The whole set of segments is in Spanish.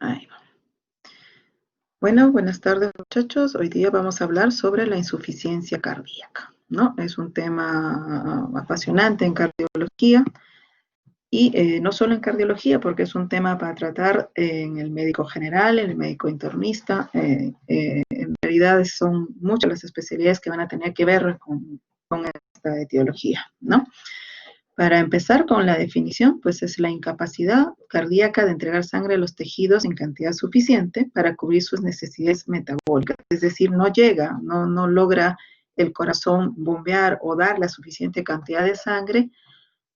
Ahí va. Bueno, buenas tardes muchachos. Hoy día vamos a hablar sobre la insuficiencia cardíaca, ¿no? Es un tema apasionante en cardiología y no solo en cardiología, porque es un tema para tratar en el médico general, en el médico internista. En realidad son muchas las especialidades que van a tener que ver con esta etiología, ¿no? Para empezar con la definición, pues es la incapacidad cardíaca de entregar sangre a los tejidos en cantidad suficiente para cubrir sus necesidades metabólicas. Es decir, no llega, no logra el corazón bombear o dar la suficiente cantidad de sangre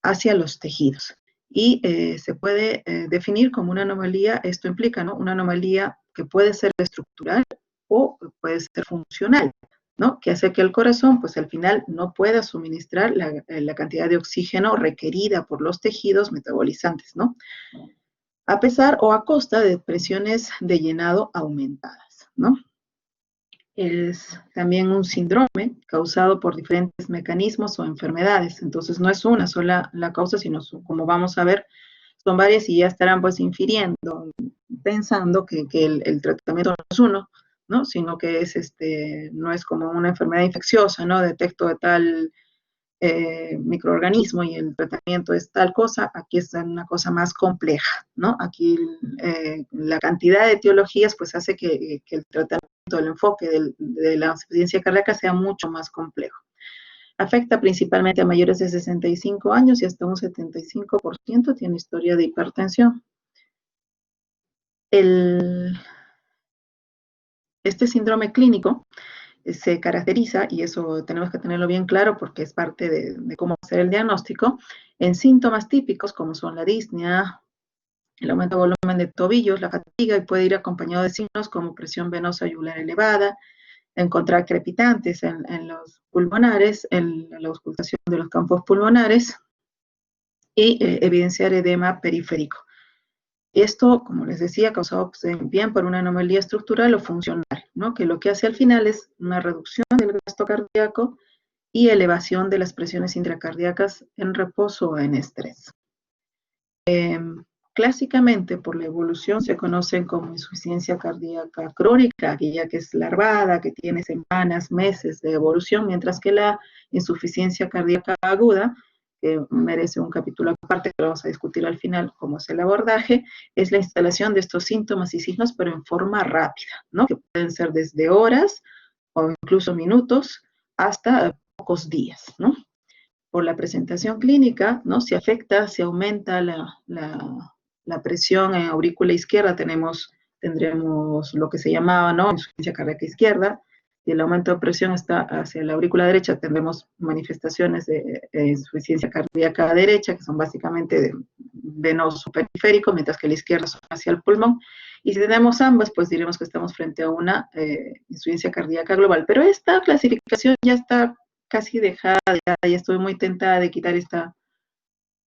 hacia los tejidos. Y se puede definir como una anomalía, esto implica, ¿no? Una anomalía que puede ser estructural o puede ser funcional, ¿no? Que hace que el corazón, pues al final no pueda suministrar la cantidad de oxígeno requerida por los tejidos metabolizantes, ¿no? A pesar o a costa de presiones de llenado aumentadas, ¿no? Es también un síndrome causado por diferentes mecanismos o enfermedades. Entonces no es una sola la causa, sino como vamos a ver, son varias y ya estarán pues infiriendo, pensando que el tratamiento no es uno, ¿no? Sino que es no es como una enfermedad infecciosa, ¿no? Detecto de tal microorganismo y el tratamiento es tal cosa, aquí es una cosa más compleja, ¿no? Aquí la cantidad de etiologías pues hace que el tratamiento, el enfoque de la insuficiencia cardíaca sea mucho más complejo. Afecta principalmente a mayores de 65 años y hasta un 75% tiene historia de hipertensión. Este síndrome clínico se caracteriza, y eso tenemos que tenerlo bien claro porque es parte de cómo hacer el diagnóstico, en síntomas típicos como son la disnea, el aumento de volumen de tobillos, la fatiga, y puede ir acompañado de signos como presión venosa yugular elevada, encontrar crepitantes en los pulmonares, en la auscultación de los campos pulmonares y evidenciar edema periférico. Esto, como les decía, causado bien por una anomalía estructural o funcional, ¿no? Que lo que hace al final es una reducción del gasto cardíaco y elevación de las presiones intracardíacas en reposo o en estrés. Clásicamente, por la evolución, se conocen como insuficiencia cardíaca crónica, aquella que es larvada, que tiene semanas, meses de evolución, mientras que la insuficiencia cardíaca aguda, que merece un capítulo aparte que lo vamos a discutir al final, cómo es el abordaje, es la instalación de estos síntomas y signos, pero en forma rápida, ¿no? Que pueden ser desde horas o incluso minutos hasta pocos días, ¿no? Por la presentación clínica, ¿no? Si afecta, si aumenta la presión en aurícula izquierda, tendremos lo que se llamaba, ¿no? Insuficiencia cardíaca izquierda. Si el aumento de presión está hacia la aurícula derecha, tendremos manifestaciones de insuficiencia cardíaca derecha, que son básicamente venoso periférico, mientras que la izquierda son hacia el pulmón. Y si tenemos ambas, pues diremos que estamos frente a una insuficiencia cardíaca global. Pero esta clasificación ya está casi dejada, ya estoy muy tentada de quitar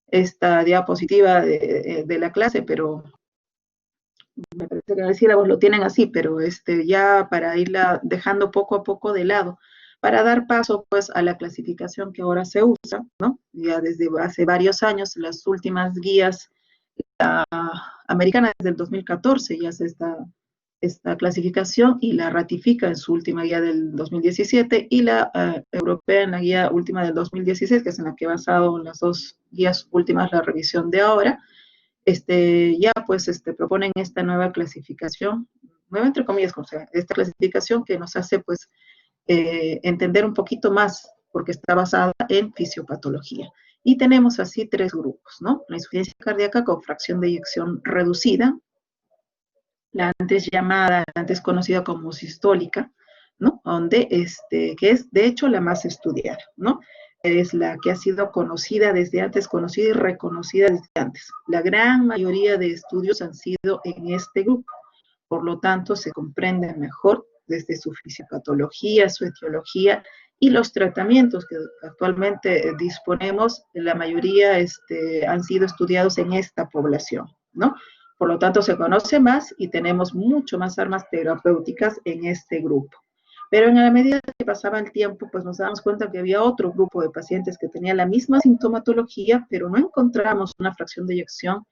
esta diapositiva de la clase, pero me parece que en el sílabus lo tienen así, pero ya para irla dejando poco a poco de lado, para dar paso pues a la clasificación que ahora se usa, ¿no? Ya desde hace varios años, las últimas guías americanas desde el 2014 ya se está esta clasificación y la ratifica en su última guía del 2017 y la europea en la guía última del 2016, que es en la que he basado en las dos guías últimas la revisión de ahora. Ya pues proponen esta nueva clasificación, nueva entre comillas, o sea, esta clasificación que nos hace pues entender un poquito más porque está basada en fisiopatología. Y tenemos así tres grupos, ¿no? La insuficiencia cardíaca con fracción de eyección reducida, la antes conocida como sistólica, ¿no? Donde, que es de hecho la más estudiada, ¿no? Es la que ha sido conocida desde antes, conocida y reconocida desde antes. La gran mayoría de estudios han sido en este grupo, por lo tanto se comprende mejor desde su fisiopatología, su etiología y los tratamientos que actualmente disponemos, la mayoría han sido estudiados en esta población, ¿no? Por lo tanto, se conoce más y tenemos mucho más armas terapéuticas en este grupo. Pero en la medida que pasaba el tiempo, pues nos damos cuenta que había otro grupo de pacientes que tenía la misma sintomatología, pero no encontramos una fracción de eyección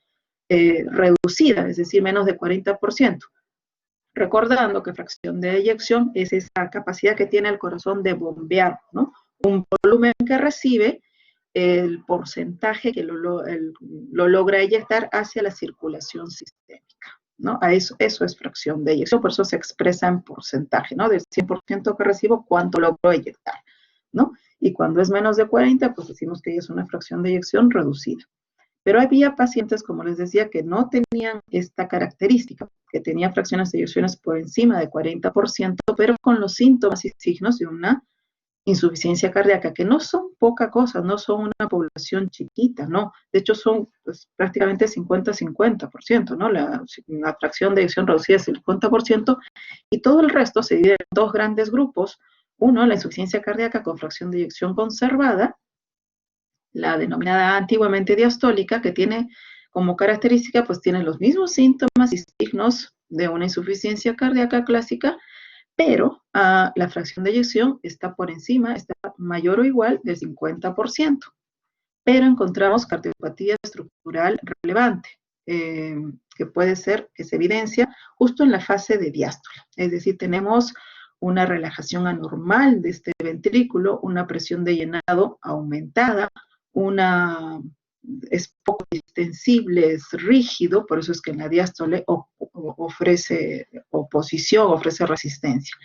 reducida, es decir, menos de 40%. Recordando que fracción de eyección es esa capacidad que tiene el corazón de bombear, ¿no? Un volumen que recibe, el porcentaje que lo logra eyectar hacia la circulación sistémica, ¿no? Eso es fracción de eyección, por eso se expresa en porcentaje, ¿no? Del 100% que recibo, ¿cuánto logro eyectar? ¿No? Y cuando es menos de 40, pues decimos que es una fracción de eyección reducida. Pero había pacientes, como les decía, que no tenían esta característica, que tenían fracciones de eyecciones por encima de 40%, pero con los síntomas y signos de una insuficiencia cardíaca, que no son poca cosa, no son una población chiquita, no. De hecho, son pues, prácticamente 50-50%, ¿no? La fracción de eyección reducida es el 50%, y todo el resto se divide en dos grandes grupos. Uno, la insuficiencia cardíaca con fracción de eyección conservada, la denominada antiguamente diastólica, que tiene como característica, pues tiene los mismos síntomas y signos de una insuficiencia cardíaca clásica, pero la fracción de eyección está por encima, está mayor o igual del 50%. Pero encontramos cardiopatía estructural relevante, que puede ser, que se evidencia justo en la fase de diástole. Es decir, tenemos una relajación anormal de este ventrículo, una presión de llenado aumentada, es poco distensible, es rígido, por eso es que en la diástole ofrece oposición, ofrece resistencia.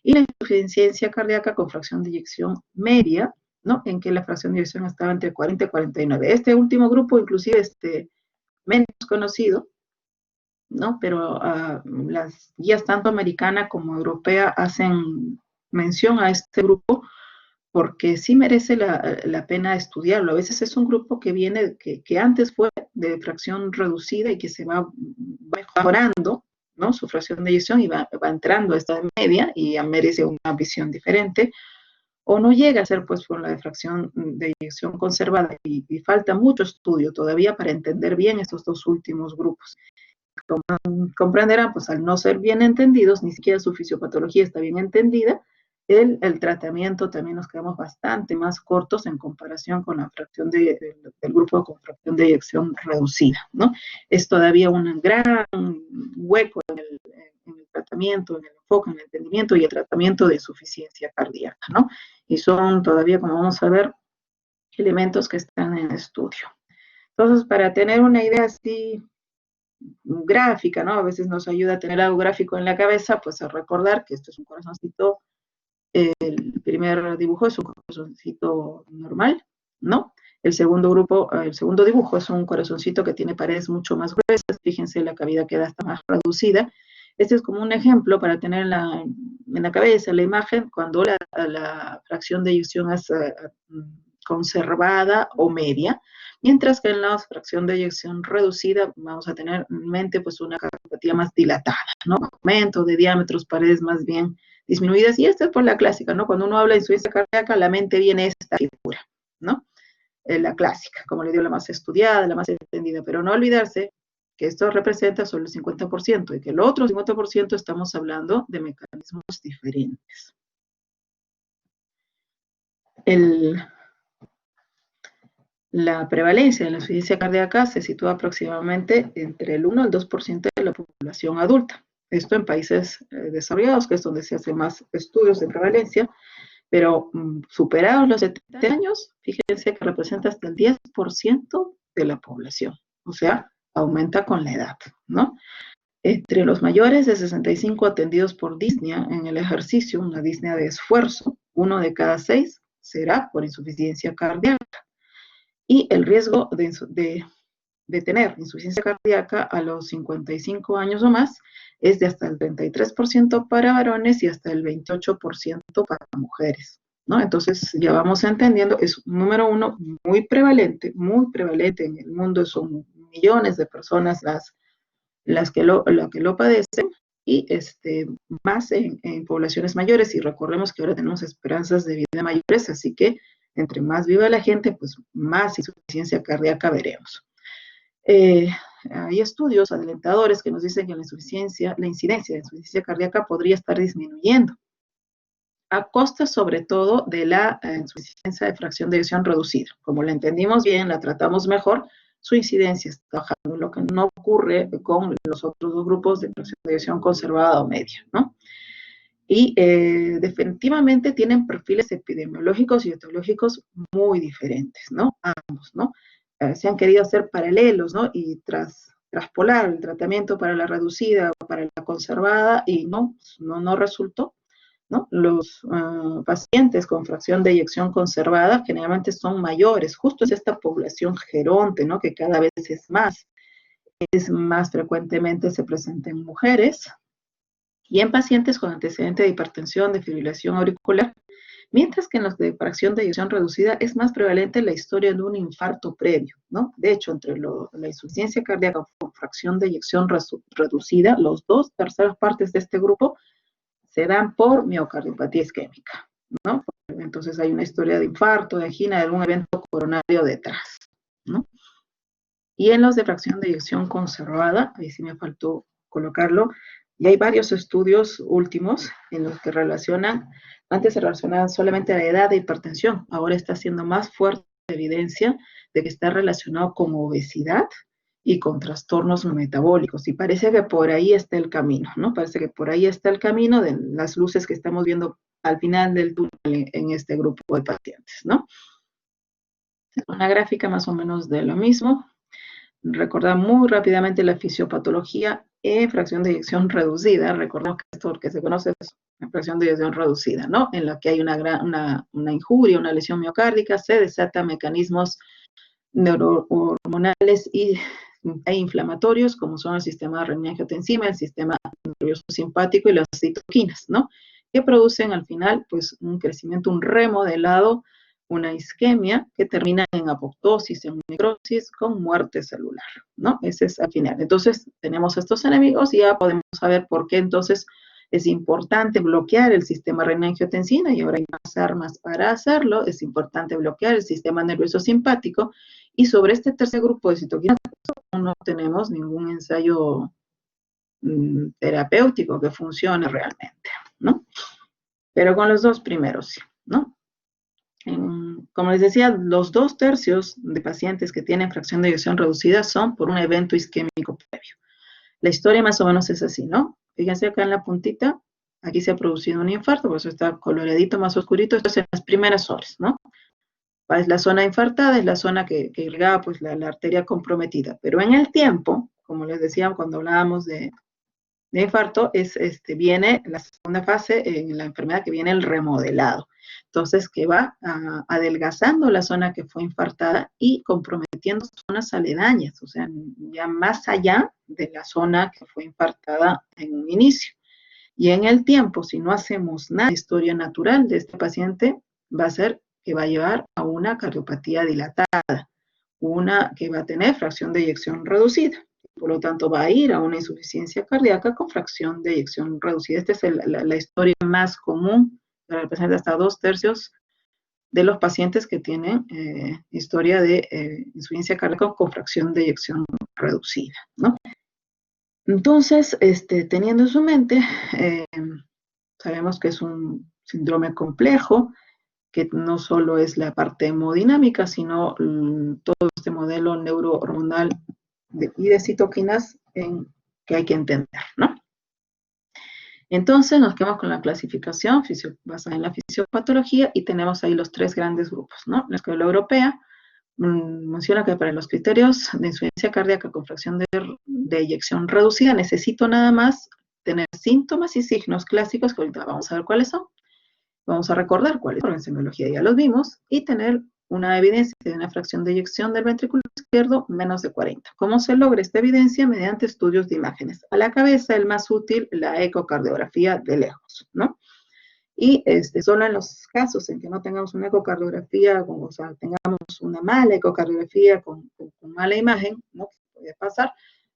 Y la insuficiencia cardíaca con fracción de eyección media, ¿no? En que la fracción de eyección estaba entre 40 y 49. Este último grupo, inclusive menos conocido, ¿no? Pero las guías tanto americana como europea hacen mención a este grupo porque sí merece la pena estudiarlo. A veces es un grupo que viene, que antes fue de fracción reducida y que se va mejorando, ¿no? Su fracción de eyección y va entrando a esta media y ya merece una visión diferente, o no llega a ser pues por la fracción de eyección conservada y falta mucho estudio todavía para entender bien estos dos últimos grupos. Como comprenderán, pues al no ser bien entendidos, ni siquiera su fisiopatología está bien entendida, el tratamiento también nos quedamos bastante más cortos en comparación con la fracción del grupo con fracción de eyección reducida, ¿no? Es todavía un gran hueco en el tratamiento, en el enfoque, en el entendimiento y el tratamiento de insuficiencia cardíaca, ¿no? Y son todavía, como vamos a ver, elementos que están en estudio. Entonces, para tener una idea así gráfica, ¿no? A veces nos ayuda a tener algo gráfico en la cabeza, pues a recordar que esto es un corazoncito, el primer dibujo es un corazoncito normal, ¿no? El segundo dibujo es un corazoncito que tiene paredes mucho más gruesas, fíjense, la cavidad queda hasta más reducida. Este es como un ejemplo para tener en la cabeza la imagen cuando la fracción de eyección es conservada o media, mientras que en la fracción de eyección reducida vamos a tener en mente pues una cardiopatía más dilatada, ¿no? Aumento de diámetros, paredes más bien disminuidas, y esta es por la clásica, ¿no? Cuando uno habla de insuficiencia cardíaca, la mente viene esta figura, ¿no? La clásica, como le digo, la más estudiada, la más entendida, pero no olvidarse que esto representa solo el 50% y que el otro 50% estamos hablando de mecanismos diferentes. La prevalencia de la insuficiencia cardíaca se sitúa aproximadamente entre el 1 al 2% de la población adulta. Esto en países desarrollados, que es donde se hacen más estudios de prevalencia, pero superados los 70 años, fíjense que representa hasta el 10% de la población, o sea, aumenta con la edad, ¿no? Entre los mayores de 65 atendidos por disnea en el ejercicio, una disnea de esfuerzo, 1 de cada 6 será por insuficiencia cardíaca. Y el riesgo de tener insuficiencia cardíaca a los 55 años o más es de hasta el 33% para varones y hasta el 28% para mujeres, ¿no? Entonces ya vamos entendiendo, es número uno muy prevalente en el mundo, son millones de personas las que lo padecen, y más en poblaciones mayores, y recordemos que ahora tenemos esperanzas de vida mayores, así que entre más viva la gente, pues más insuficiencia cardíaca veremos. Hay estudios alentadores que nos dicen que la incidencia de insuficiencia cardíaca podría estar disminuyendo, a costa sobre todo de la insuficiencia de fracción de eyección reducida. Como la entendimos bien, la tratamos mejor, su incidencia está bajando, lo que no ocurre con los otros dos grupos de fracción de eyección conservada o media, ¿no? Y definitivamente tienen perfiles epidemiológicos y etiológicos muy diferentes, ¿no? Ambos, ¿no? Se han querido hacer paralelos, ¿no? Y traspolar el tratamiento para la reducida o para la conservada y no resultó, ¿no? Los pacientes con fracción de eyección conservada generalmente son mayores, justo es esta población geronte, ¿no? Que cada vez es más frecuentemente se presenta en mujeres, y en pacientes con antecedente de hipertensión, de fibrilación auricular, mientras que en los de fracción de eyección reducida es más prevalente la historia de un infarto previo, ¿no? De hecho, entre la insuficiencia cardíaca con fracción de eyección reducida, los 2/3 partes de este grupo se dan por miocardiopatía isquémica, ¿no? Entonces hay una historia de infarto, de angina, de algún evento coronario detrás, ¿no? Y en los de fracción de eyección conservada, ahí sí me faltó colocarlo, y hay varios estudios últimos en los que antes se relacionaban solamente a la edad de hipertensión, ahora está siendo más fuerte la evidencia de que está relacionado con obesidad y con trastornos metabólicos, y parece que por ahí está el camino, ¿no? Parece que por ahí está el camino de las luces que estamos viendo al final del túnel en este grupo de pacientes, ¿no? Una gráfica más o menos de lo mismo. Recordar muy rápidamente la fisiopatología en fracción de eyección reducida. Recordemos que esto que se conoce es fracción de eyección reducida, ¿no? En la que hay una injuria, una lesión miocárdica, se desatan mecanismos neurohormonales e inflamatorios, como son el sistema renin-angiotensina, el sistema nervioso simpático y las citoquinas, ¿no? Que producen al final, pues, un crecimiento, un remodelado, una isquemia que termina en apoptosis, en necrosis, con muerte celular, ¿no? Ese es al final. Entonces, tenemos estos enemigos y ya podemos saber por qué entonces es importante bloquear el sistema renin-angiotensina, y ahora hay más armas para hacerlo. Es importante bloquear el sistema nervioso simpático, y sobre este tercer grupo de citoquinas no tenemos ningún ensayo terapéutico que funcione realmente, ¿no? Pero con los dos primeros sí, ¿no? Como les decía, los 2/3 de pacientes que tienen fracción de eyección reducida son por un evento isquémico previo. La historia más o menos es así, ¿no? Fíjense acá en la puntita, aquí se ha producido un infarto, por eso está coloradito más oscurito, esto es en las primeras horas, ¿no? Es la zona infartada, es la zona que irrigaba pues la arteria comprometida, pero en el tiempo, como les decía cuando hablábamos de infarto, viene la segunda fase en la enfermedad, que viene el remodelado. Entonces, que va adelgazando la zona que fue infartada y comprometiendo zonas aledañas, o sea, ya más allá de la zona que fue infartada en un inicio. Y en el tiempo, si no hacemos nada, la historia natural de este paciente va a ser que va a llevar a una cardiopatía dilatada, una que va a tener fracción de eyección reducida. Por lo tanto, va a ir a una insuficiencia cardíaca con fracción de eyección reducida. Esta es la historia más común, que representa hasta 2/3 de los pacientes que tienen historia de insuficiencia cardíaca con fracción de eyección reducida, ¿no? Entonces, teniendo eso en mente, sabemos que es un síndrome complejo, que no solo es la parte hemodinámica, sino todo este modelo neurohormonal y de citoquinas que hay que entender, ¿no? Entonces nos quedamos con la clasificación basada en la fisiopatología, y tenemos ahí los 3 grandes grupos, ¿no? La Escuela Europea menciona que para los criterios de insuficiencia cardíaca con fracción de eyección reducida necesito nada más tener síntomas y signos clásicos, que ahorita vamos a ver cuáles son. Vamos a recordar cuáles son, en semiología ya los vimos, y tener una evidencia de una fracción de eyección del ventrículo izquierdo menos de 40. ¿Cómo se logra esta evidencia? Mediante estudios de imágenes. A la cabeza, el más útil, la ecocardiografía de lejos, ¿no? Y solo en los casos en que no tengamos una ecocardiografía, o sea, tengamos una mala ecocardiografía con mala imagen, ¿no? Puede pasar,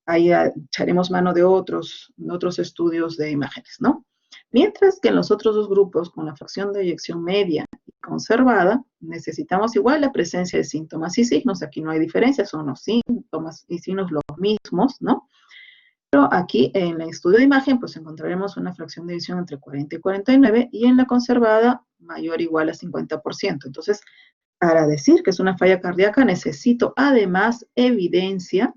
ahí echaremos mano de otros estudios de imágenes, ¿no? Mientras que en los otros dos grupos, con la fracción de eyección media y conservada, necesitamos igual la presencia de síntomas y signos. Aquí no hay diferencia, son los síntomas y signos los mismos, ¿no? Pero aquí en el estudio de imagen, pues encontraremos una fracción de eyección entre 40 y 49, y en la conservada mayor o igual a 50%. Entonces, Para decir que es una falla cardíaca necesito además evidencia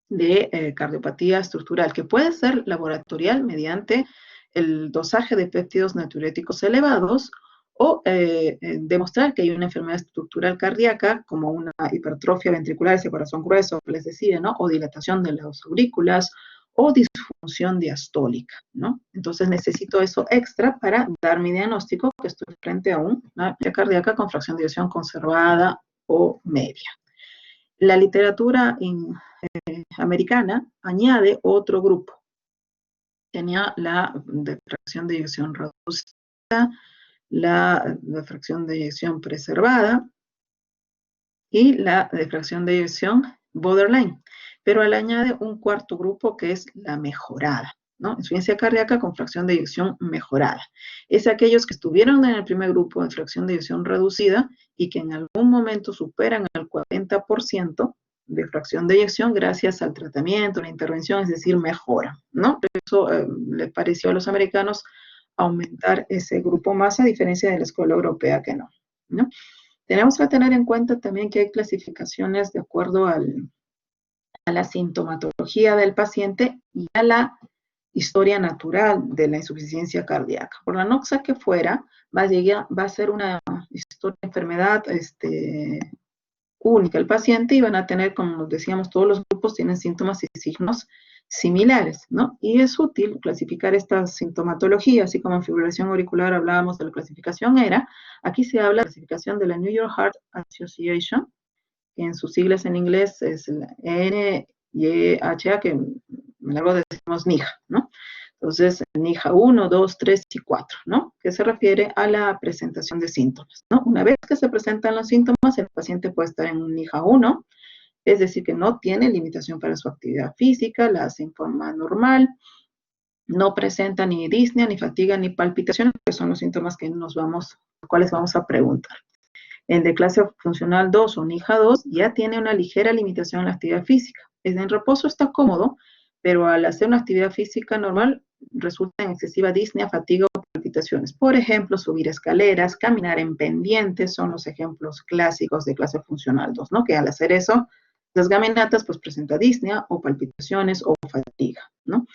de cardiopatía estructural, que puede ser laboratorial mediante el dosaje de péptidos natriuréticos elevados o demostrar que hay una enfermedad estructural cardíaca como una hipertrofia ventricular, ese corazón grueso, que les decía, ¿no? O dilatación de las aurículas o disfunción diastólica, ¿no? Entonces necesito eso extra para dar mi diagnóstico que estoy frente a una falla cardíaca con fracción de eyección conservada o media. La literatura americana añade otro grupo. Tenía la de fracción de eyección reducida, la de fracción de eyección preservada y la de fracción de eyección borderline. Pero él añade un cuarto grupo que es la mejorada, ¿no? Insuficiencia cardíaca con fracción de eyección mejorada. Es aquellos que estuvieron en el primer grupo de fracción de eyección reducida y que en algún momento superan el 40% de fracción de eyección gracias al tratamiento, la intervención, es decir, mejora, ¿no? Eso le pareció a los americanos aumentar ese grupo más a diferencia de la escuela europea que no, ¿no? Tenemos que tener en cuenta también que hay clasificaciones de acuerdo a la sintomatología del paciente y a la historia natural de la insuficiencia cardíaca. Por la noxa que fuera, va a ser una historia de enfermedad única el paciente y van a tener, como decíamos, todos los grupos tienen síntomas y signos similares, ¿no? Y es útil clasificar esta sintomatología, así como en fibrilación auricular hablábamos de la clasificación ERA, aquí se habla de la clasificación de la New York Heart Association, que en sus siglas en inglés es la NYHA, que luego decimos NIHA, ¿no? Entonces, NIHA 1, 2, 3 y 4, ¿no? Que se refiere a la presentación de síntomas, ¿no? Una vez que se presentan los síntomas, el paciente puede estar en un NIHA 1, es decir, que no tiene limitación para su actividad física, la hace en forma normal, no presenta ni disnea, ni fatiga, ni palpitaciones, que son los síntomas que los cuales vamos a preguntar. En de clase funcional 2 o NIHA 2 ya tiene una ligera limitación en la actividad física. En reposo está cómodo, pero al hacer una actividad física normal resulta en excesiva disnea, fatiga o palpitaciones. Por ejemplo, subir escaleras, caminar en pendientes son los ejemplos clásicos de clase funcional 2, ¿no? Que al hacer eso, las caminatas pues presenta disnea o palpitaciones o fatiga, ¿no?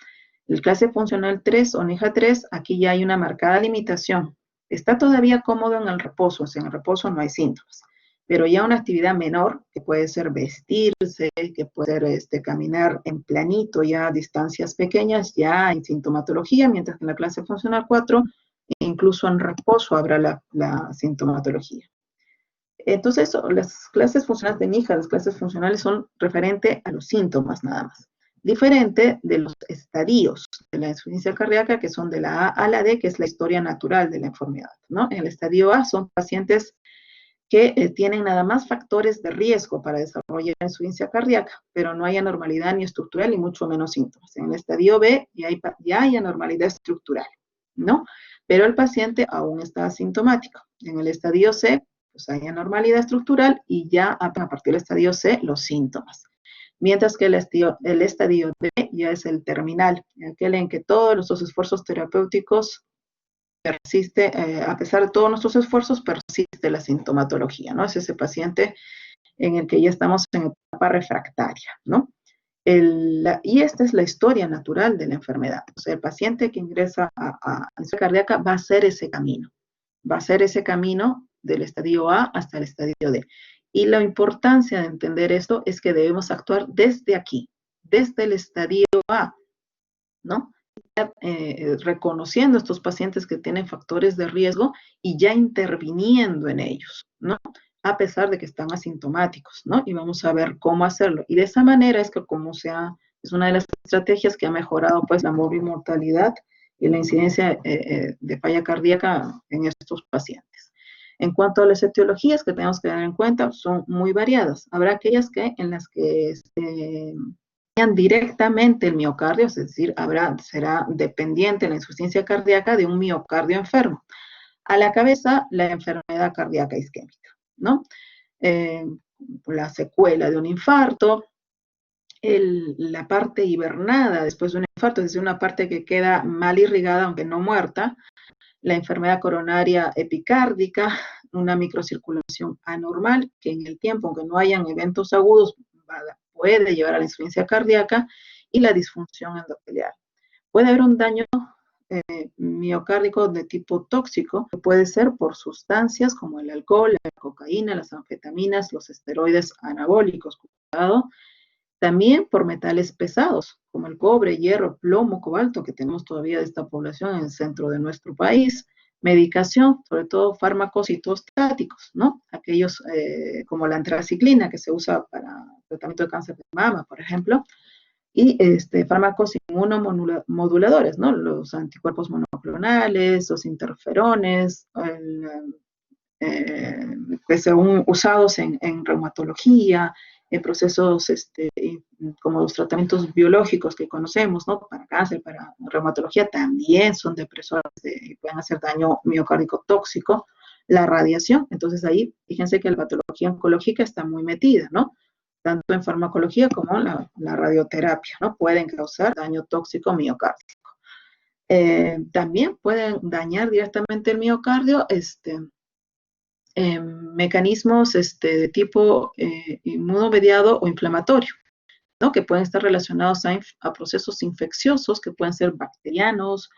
El clase funcional 3 o NIHA 3, aquí ya hay una marcada limitación. Está todavía cómodo en el reposo, o sea, en el reposo no hay síntomas, pero ya una actividad menor, que puede ser vestirse, que puede ser caminar en planito, ya a distancias pequeñas, ya hay sintomatología, mientras que en la clase funcional 4, incluso en reposo habrá la sintomatología. Entonces, las clases funcionales de NIHA, las clases funcionales son referente a los síntomas nada más. Diferente de los estadios de la insuficiencia cardíaca, que son de la A a la D, que es la historia natural de la enfermedad, ¿no? En el estadio A son pacientes que tienen nada más factores de riesgo para desarrollar insuficiencia cardíaca, pero no hay anormalidad ni estructural y mucho menos síntomas. En el estadio B ya hay anormalidad estructural, ¿no? Pero el paciente aún está asintomático. En el estadio C, pues hay anormalidad estructural y ya a partir del estadio C los síntomas. Mientras que el estadio D ya es el terminal, aquel en que todos los esfuerzos terapéuticos persiste, a pesar de todos nuestros esfuerzos, persiste la sintomatología, ¿no? Es ese paciente en el que ya estamos en etapa refractaria, ¿no? Y esta es la historia natural de la enfermedad. O sea, el paciente que ingresa a insuficiencia cardíaca va a hacer ese camino. Va a ser ese camino del estadio A hasta el estadio D. Y la importancia de entender esto es que debemos actuar desde aquí, desde el estadio A, ¿no? Reconociendo estos pacientes que tienen factores de riesgo y ya interviniendo en ellos, ¿no? A pesar de que están asintomáticos, ¿no? Y vamos a ver cómo hacerlo. Y de esa manera es que es una de las estrategias que ha mejorado pues la morbimortalidad y la incidencia de falla cardíaca en estos pacientes. En cuanto a las etiologías que tenemos que tener en cuenta, son muy variadas. Habrá aquellas en las que directamente el miocardio, es decir, será dependiente la insuficiencia cardíaca de un miocardio enfermo. A la cabeza, la enfermedad cardíaca isquémica, ¿no? La secuela de un infarto, la parte hibernada después de un infarto, es decir, una parte que queda mal irrigada, aunque no muerta, la enfermedad coronaria epicárdica, una microcirculación anormal que en el tiempo, aunque no hayan eventos agudos, puede llevar a la insuficiencia cardíaca, y la disfunción endotelial. Puede haber un daño miocárdico de tipo tóxico, que puede ser por sustancias como el alcohol, la cocaína, las anfetaminas, los esteroides anabólicos, cuidado. También por metales pesados, como el cobre, hierro, plomo, cobalto, que tenemos todavía de esta población en el centro de nuestro país. Medicación, sobre todo fármacos citostáticos, ¿no? Aquellos como la antraciclina, que se usa para tratamiento de cáncer de mama, por ejemplo, y fármacos inmunomoduladores, ¿no? Los anticuerpos monoclonales, los interferones, que son usados en reumatología, en procesos como los tratamientos biológicos que conocemos, ¿no? Para cáncer, para reumatología, también son depresores y pueden hacer daño miocárdico tóxico. La radiación, entonces ahí, fíjense que la patología oncológica está muy metida, ¿no? Tanto en farmacología como en la radioterapia, ¿no? Pueden causar daño tóxico miocárdico. También pueden dañar directamente el miocardio, mecanismos de tipo inmunomediado o inflamatorio, ¿no? Que pueden estar relacionados a procesos infecciosos, que pueden ser bacterianos,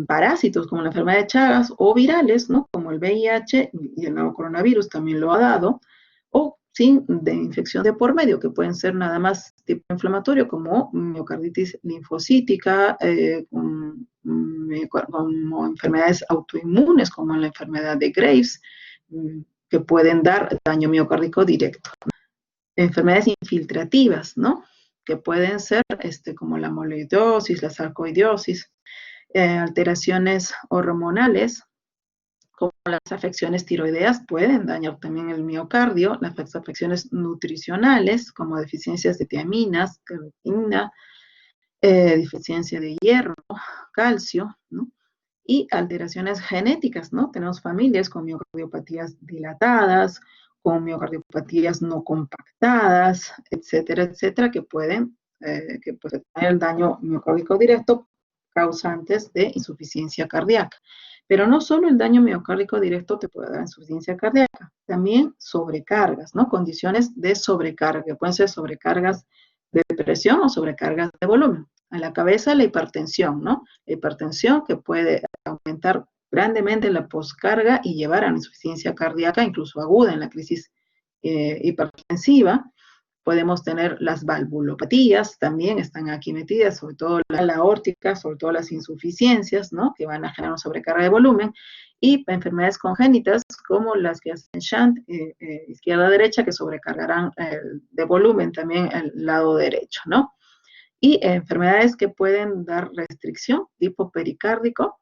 parásitos como la enfermedad de Chagas, o virales, ¿no? Como el VIH y el nuevo coronavirus también lo ha dado, o de infección de por medio, que pueden ser nada más tipo inflamatorio, como miocarditis linfocítica, como enfermedades autoinmunes, como la enfermedad de Graves, que pueden dar daño miocárdico directo. Enfermedades infiltrativas, ¿no? Que pueden ser como la amiloidosis, la sarcoidosis, alteraciones hormonales, como las afecciones tiroideas pueden dañar también el miocardio, las afecciones nutricionales, como deficiencias de tiaminas, creatina, deficiencia de hierro, calcio, ¿no? Y alteraciones genéticas, ¿no? Tenemos familias con miocardiopatías dilatadas, con miocardiopatías no compactadas, etcétera, etcétera, que pueden tener el daño miocárdico directo causantes de insuficiencia cardíaca. Pero no solo el daño miocárdico directo te puede dar insuficiencia cardíaca, también sobrecargas, ¿no? Condiciones de sobrecarga, que pueden ser sobrecargas de presión o sobrecargas de volumen. A la cabeza, la hipertensión, ¿no? La hipertensión que puede aumentar grandemente la poscarga y llevar a una insuficiencia cardíaca, incluso aguda en la crisis hipertensiva. Podemos tener las valvulopatías, también están aquí metidas, sobre todo la aórtica, sobre todo las insuficiencias, ¿no? Que van a generar una sobrecarga de volumen, y enfermedades congénitas como las que hacen shunt, izquierda-derecha, que sobrecargarán de volumen también el lado derecho, ¿no? Y enfermedades que pueden dar restricción, tipo pericárdico,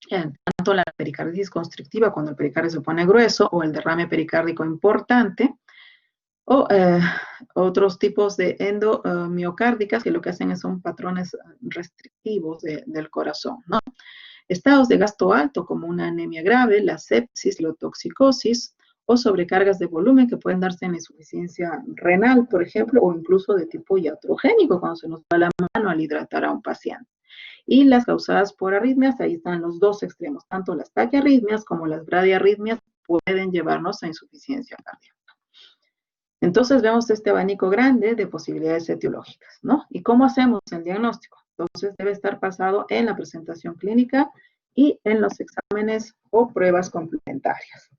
tanto la pericarditis constrictiva, cuando el pericardio se pone grueso, o el derrame pericárdico importante, o otros tipos de endomiocárdicas que lo que hacen son patrones restrictivos del corazón, ¿no? Estados de gasto alto como una anemia grave, la sepsis, la toxicosis, o sobrecargas de volumen que pueden darse en insuficiencia renal, por ejemplo, o incluso de tipo iatrogénico, cuando se nos va la mano al hidratar a un paciente. Y las causadas por arritmias, ahí están los dos extremos, tanto las taquiarritmias como las bradiarritmias pueden llevarnos a insuficiencia cardíaca. Entonces vemos este abanico grande de posibilidades etiológicas, ¿no? ¿Y cómo hacemos el diagnóstico? Entonces debe estar basado en la presentación clínica y en los exámenes o pruebas complementarias.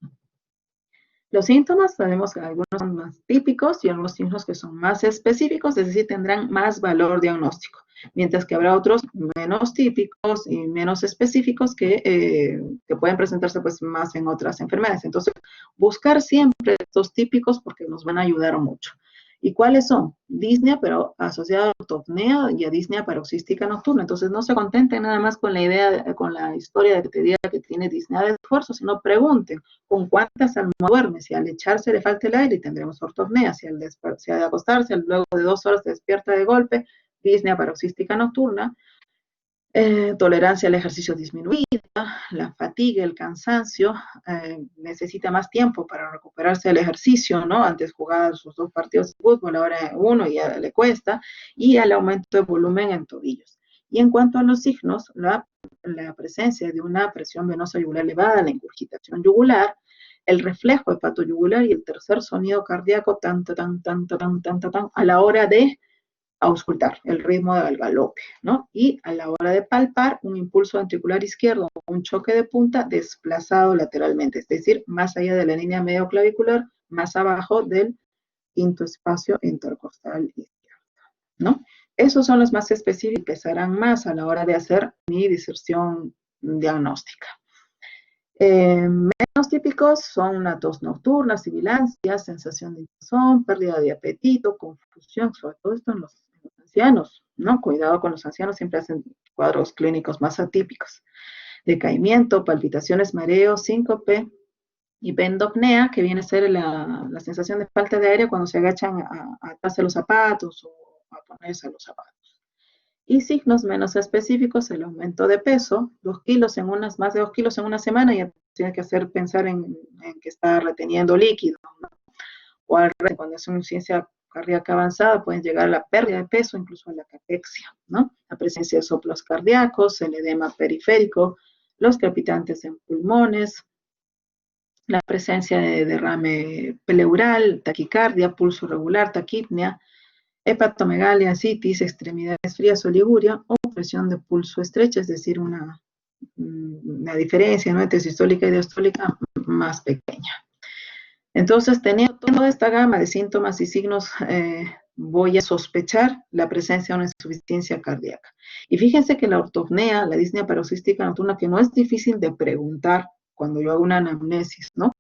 Los síntomas, sabemos que algunos son más típicos y algunos signos que son más específicos, es decir, tendrán más valor diagnóstico, mientras que habrá otros menos típicos y menos específicos que pueden presentarse pues más en otras enfermedades. Entonces, buscar siempre estos típicos porque nos van a ayudar mucho. ¿Y cuáles son? Disnea, pero asociada a ortopnea y a disnea paroxística nocturna. Entonces, no se contenten nada más con la idea, con la historia de que te diga que tiene disnea de esfuerzo, sino pregunten con cuántas almohadas duerme. Si al echarse le falta el aire, tendremos ortopnea. Si al acostarse, luego de 2 horas se despierta de golpe, disnea paroxística nocturna. Tolerancia al ejercicio disminuida, la fatiga, el cansancio, necesita más tiempo para recuperarse del ejercicio, ¿no? Antes jugaba sus 2 partidos de fútbol, ahora uno y ya le cuesta, y al aumento de volumen en tobillos. Y en cuanto a los signos, la presencia de una presión venosa yugular elevada, la ingurgitación yugular, el reflejo hepatoyugular y el tercer sonido cardíaco tan, tan, tan, tan, tan, tan, a la hora de auscultar, el ritmo del galope, ¿no? Y a la hora de palpar, un impulso ventricular izquierdo, un choque de punta desplazado lateralmente, es decir, más allá de la línea medioclavicular, más abajo del quinto espacio intercostal izquierdo, ¿no? Esos son los más específicos, pesarán más a la hora de hacer mi diserción diagnóstica. Menos típicos son una tos nocturna, sibilancia, sensación de hinchazón, pérdida de apetito, confusión, sobre todo esto en los ancianos, ¿no? Cuidado con los ancianos, siempre hacen cuadros clínicos más atípicos. Decaimiento, palpitaciones, mareo, síncope, hipendopnea, que viene a ser la sensación de falta de aire cuando se agachan a atarse los zapatos o a ponerse los zapatos. Y signos menos específicos, el aumento de peso, 2 kilos en más de 2 kilos en una semana, ya tiene que hacer pensar en que está reteniendo líquido, ¿no? O al revés, cuando es una insuficiencia cardíaca avanzada, pueden llegar a la pérdida de peso, incluso a la catexia, ¿no? La presencia de soplos cardíacos, el edema periférico, los crepitantes en pulmones, la presencia de derrame pleural, taquicardia, pulso irregular, taquipnea, hepatomegalia, citis, extremidades frías o liguria, o presión de pulso estrecha, es decir, una diferencia, ¿no?, entre sistólica y diastólica más pequeña. Entonces, teniendo toda esta gama de síntomas y signos, voy a sospechar la presencia de una insuficiencia cardíaca. Y fíjense que la ortopnea, la disnea paroxística nocturna, que no es difícil de preguntar cuando yo hago una anamnesis, ¿no?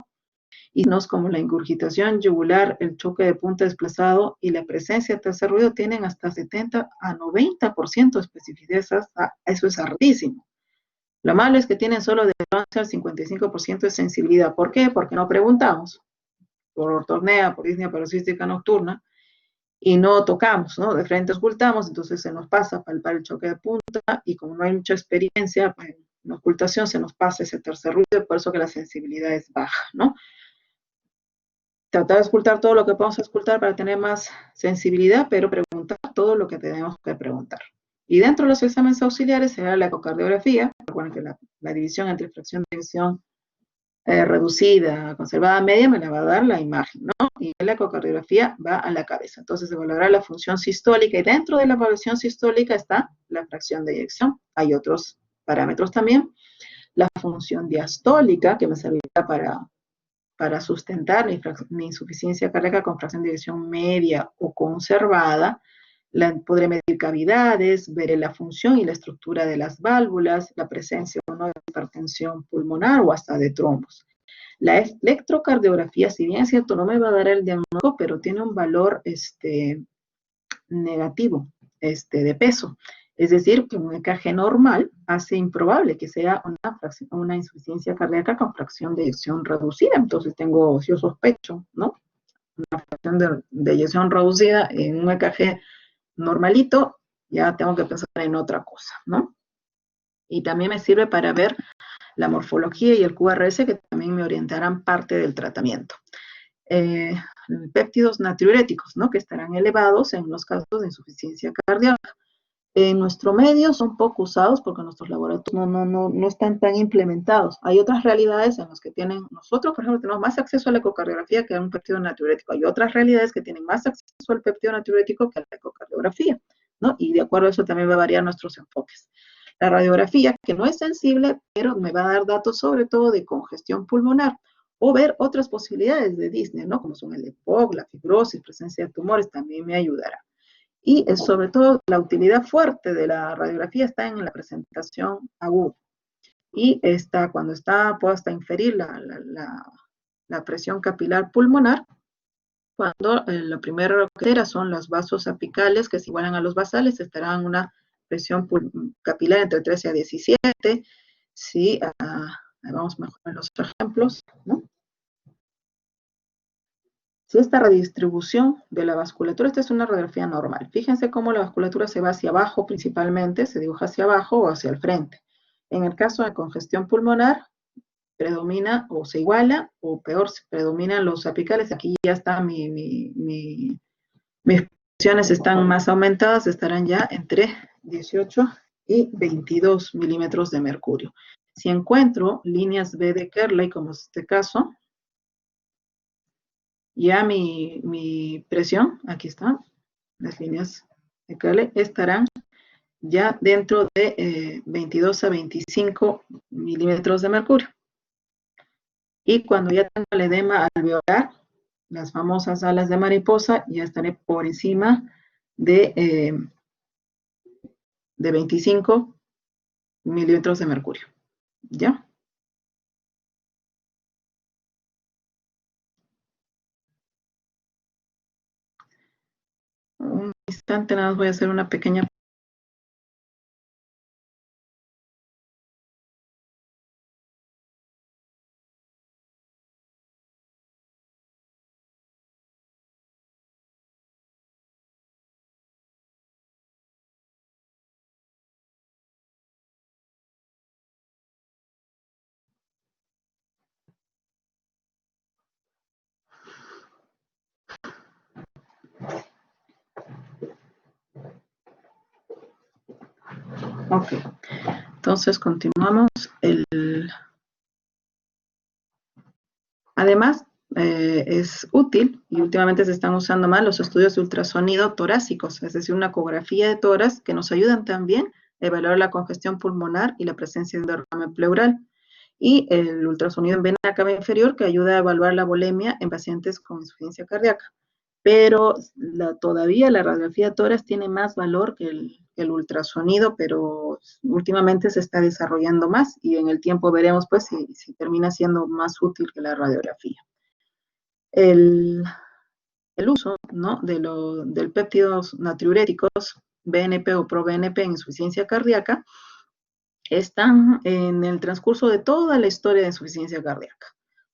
Y no es como la ingurgitación yugular, el choque de punta desplazado y la presencia de tercer ruido tienen hasta 70 a 90% de especificidad. Eso es altísimo. Lo malo es que tienen solo de 11 al 55% de sensibilidad. ¿Por qué? Porque no preguntamos por ortopnea, por disnea paroxística nocturna, y no tocamos, ¿no? De frente ocultamos, entonces se nos pasa a palpar el choque de punta, y como no hay mucha experiencia, pues, en ocultación se nos pasa ese tercer ruido, y por eso que la sensibilidad es baja, ¿no? Tratar de escuchar todo lo que podemos escuchar para tener más sensibilidad, pero preguntar todo lo que tenemos que preguntar. Y dentro de los exámenes auxiliares será la ecocardiografía. Recuerden que la división entre fracción de eyección reducida, conservada, media, me la va a dar la imagen, ¿no? Y la ecocardiografía va a la cabeza. Entonces se evaluará la función sistólica, y dentro de la evaluación sistólica está la fracción de eyección. Hay otros parámetros también. La función diastólica, que me servirá para sustentar mi insuficiencia cardíaca con fracción de eyección media o conservada. Podré medir cavidades, veré la función y la estructura de las válvulas, la presencia o no de hipertensión pulmonar o hasta de trombos. La electrocardiografía, si bien es cierto, no me va a dar el diagnóstico, pero tiene un valor negativo de peso. Es decir, que un EKG normal hace improbable que sea una insuficiencia cardíaca con fracción de eyección reducida. Entonces yo sospecho, ¿no?, una fracción de eyección reducida en un EKG normalito, ya tengo que pensar en otra cosa, ¿no? Y también me sirve para ver la morfología y el QRS, que también me orientarán parte del tratamiento. Péptidos natriuréticos, ¿no?, que estarán elevados en los casos de insuficiencia cardíaca. En nuestro medio son poco usados porque nuestros laboratorios no están tan implementados. Hay otras realidades en las que nosotros, por ejemplo, tenemos más acceso a la ecocardiografía que a un péptido natriurético. Hay otras realidades que tienen más acceso al péptido natriurético que a la ecocardiografía, ¿no? Y de acuerdo a eso también va a variar nuestros enfoques. La radiografía, que no es sensible, pero me va a dar datos sobre todo de congestión pulmonar, o ver otras posibilidades de disnea, ¿no?, como son el EPOC, la fibrosis, presencia de tumores, también me ayudará. Y sobre todo la utilidad fuerte de la radiografía está en la presentación aguda. Y cuando puedo hasta inferir la presión capilar pulmonar, cuando lo primero que era son los vasos apicales que se igualan a los basales, estarán en una presión capilar entre 13 a 17. Sí, vamos mejor en los ejemplos, ¿no? Si esta redistribución de la vasculatura, esta es una radiografía normal. Fíjense cómo la vasculatura se va hacia abajo principalmente, se dibuja hacia abajo o hacia el frente. En el caso de congestión pulmonar, predomina o se iguala, o peor, predominan los apicales. Aquí ya está mis presiones están más aumentadas, estarán ya entre 18 y 22 milímetros de mercurio. Si encuentro líneas B de Kerley, como es este caso, ya mi presión, aquí están, las líneas de Kerley, estarán ya dentro de 22 a 25 milímetros de mercurio. Y cuando ya tengo el edema alveolar, las famosas alas de mariposa, ya estaré por encima de 25 milímetros de mercurio. ¿Ya? Un instante, nada más voy a hacer una pequeña. Ok, entonces continuamos. Además, es útil y últimamente se están usando más los estudios de ultrasonido torácicos, es decir, una ecografía de tórax que nos ayudan también a evaluar la congestión pulmonar y la presencia de un derrame pleural. Y el ultrasonido en vena cava inferior que ayuda a evaluar la volemia en pacientes con insuficiencia cardíaca. Pero todavía la radiografía de tórax tiene más valor que el ultrasonido, pero últimamente se está desarrollando más y en el tiempo veremos pues si termina siendo más útil que la radiografía. El, el uso, ¿no?, del péptidos natriuréticos BNP o proBNP en insuficiencia cardíaca están en el transcurso de toda la historia de insuficiencia cardíaca,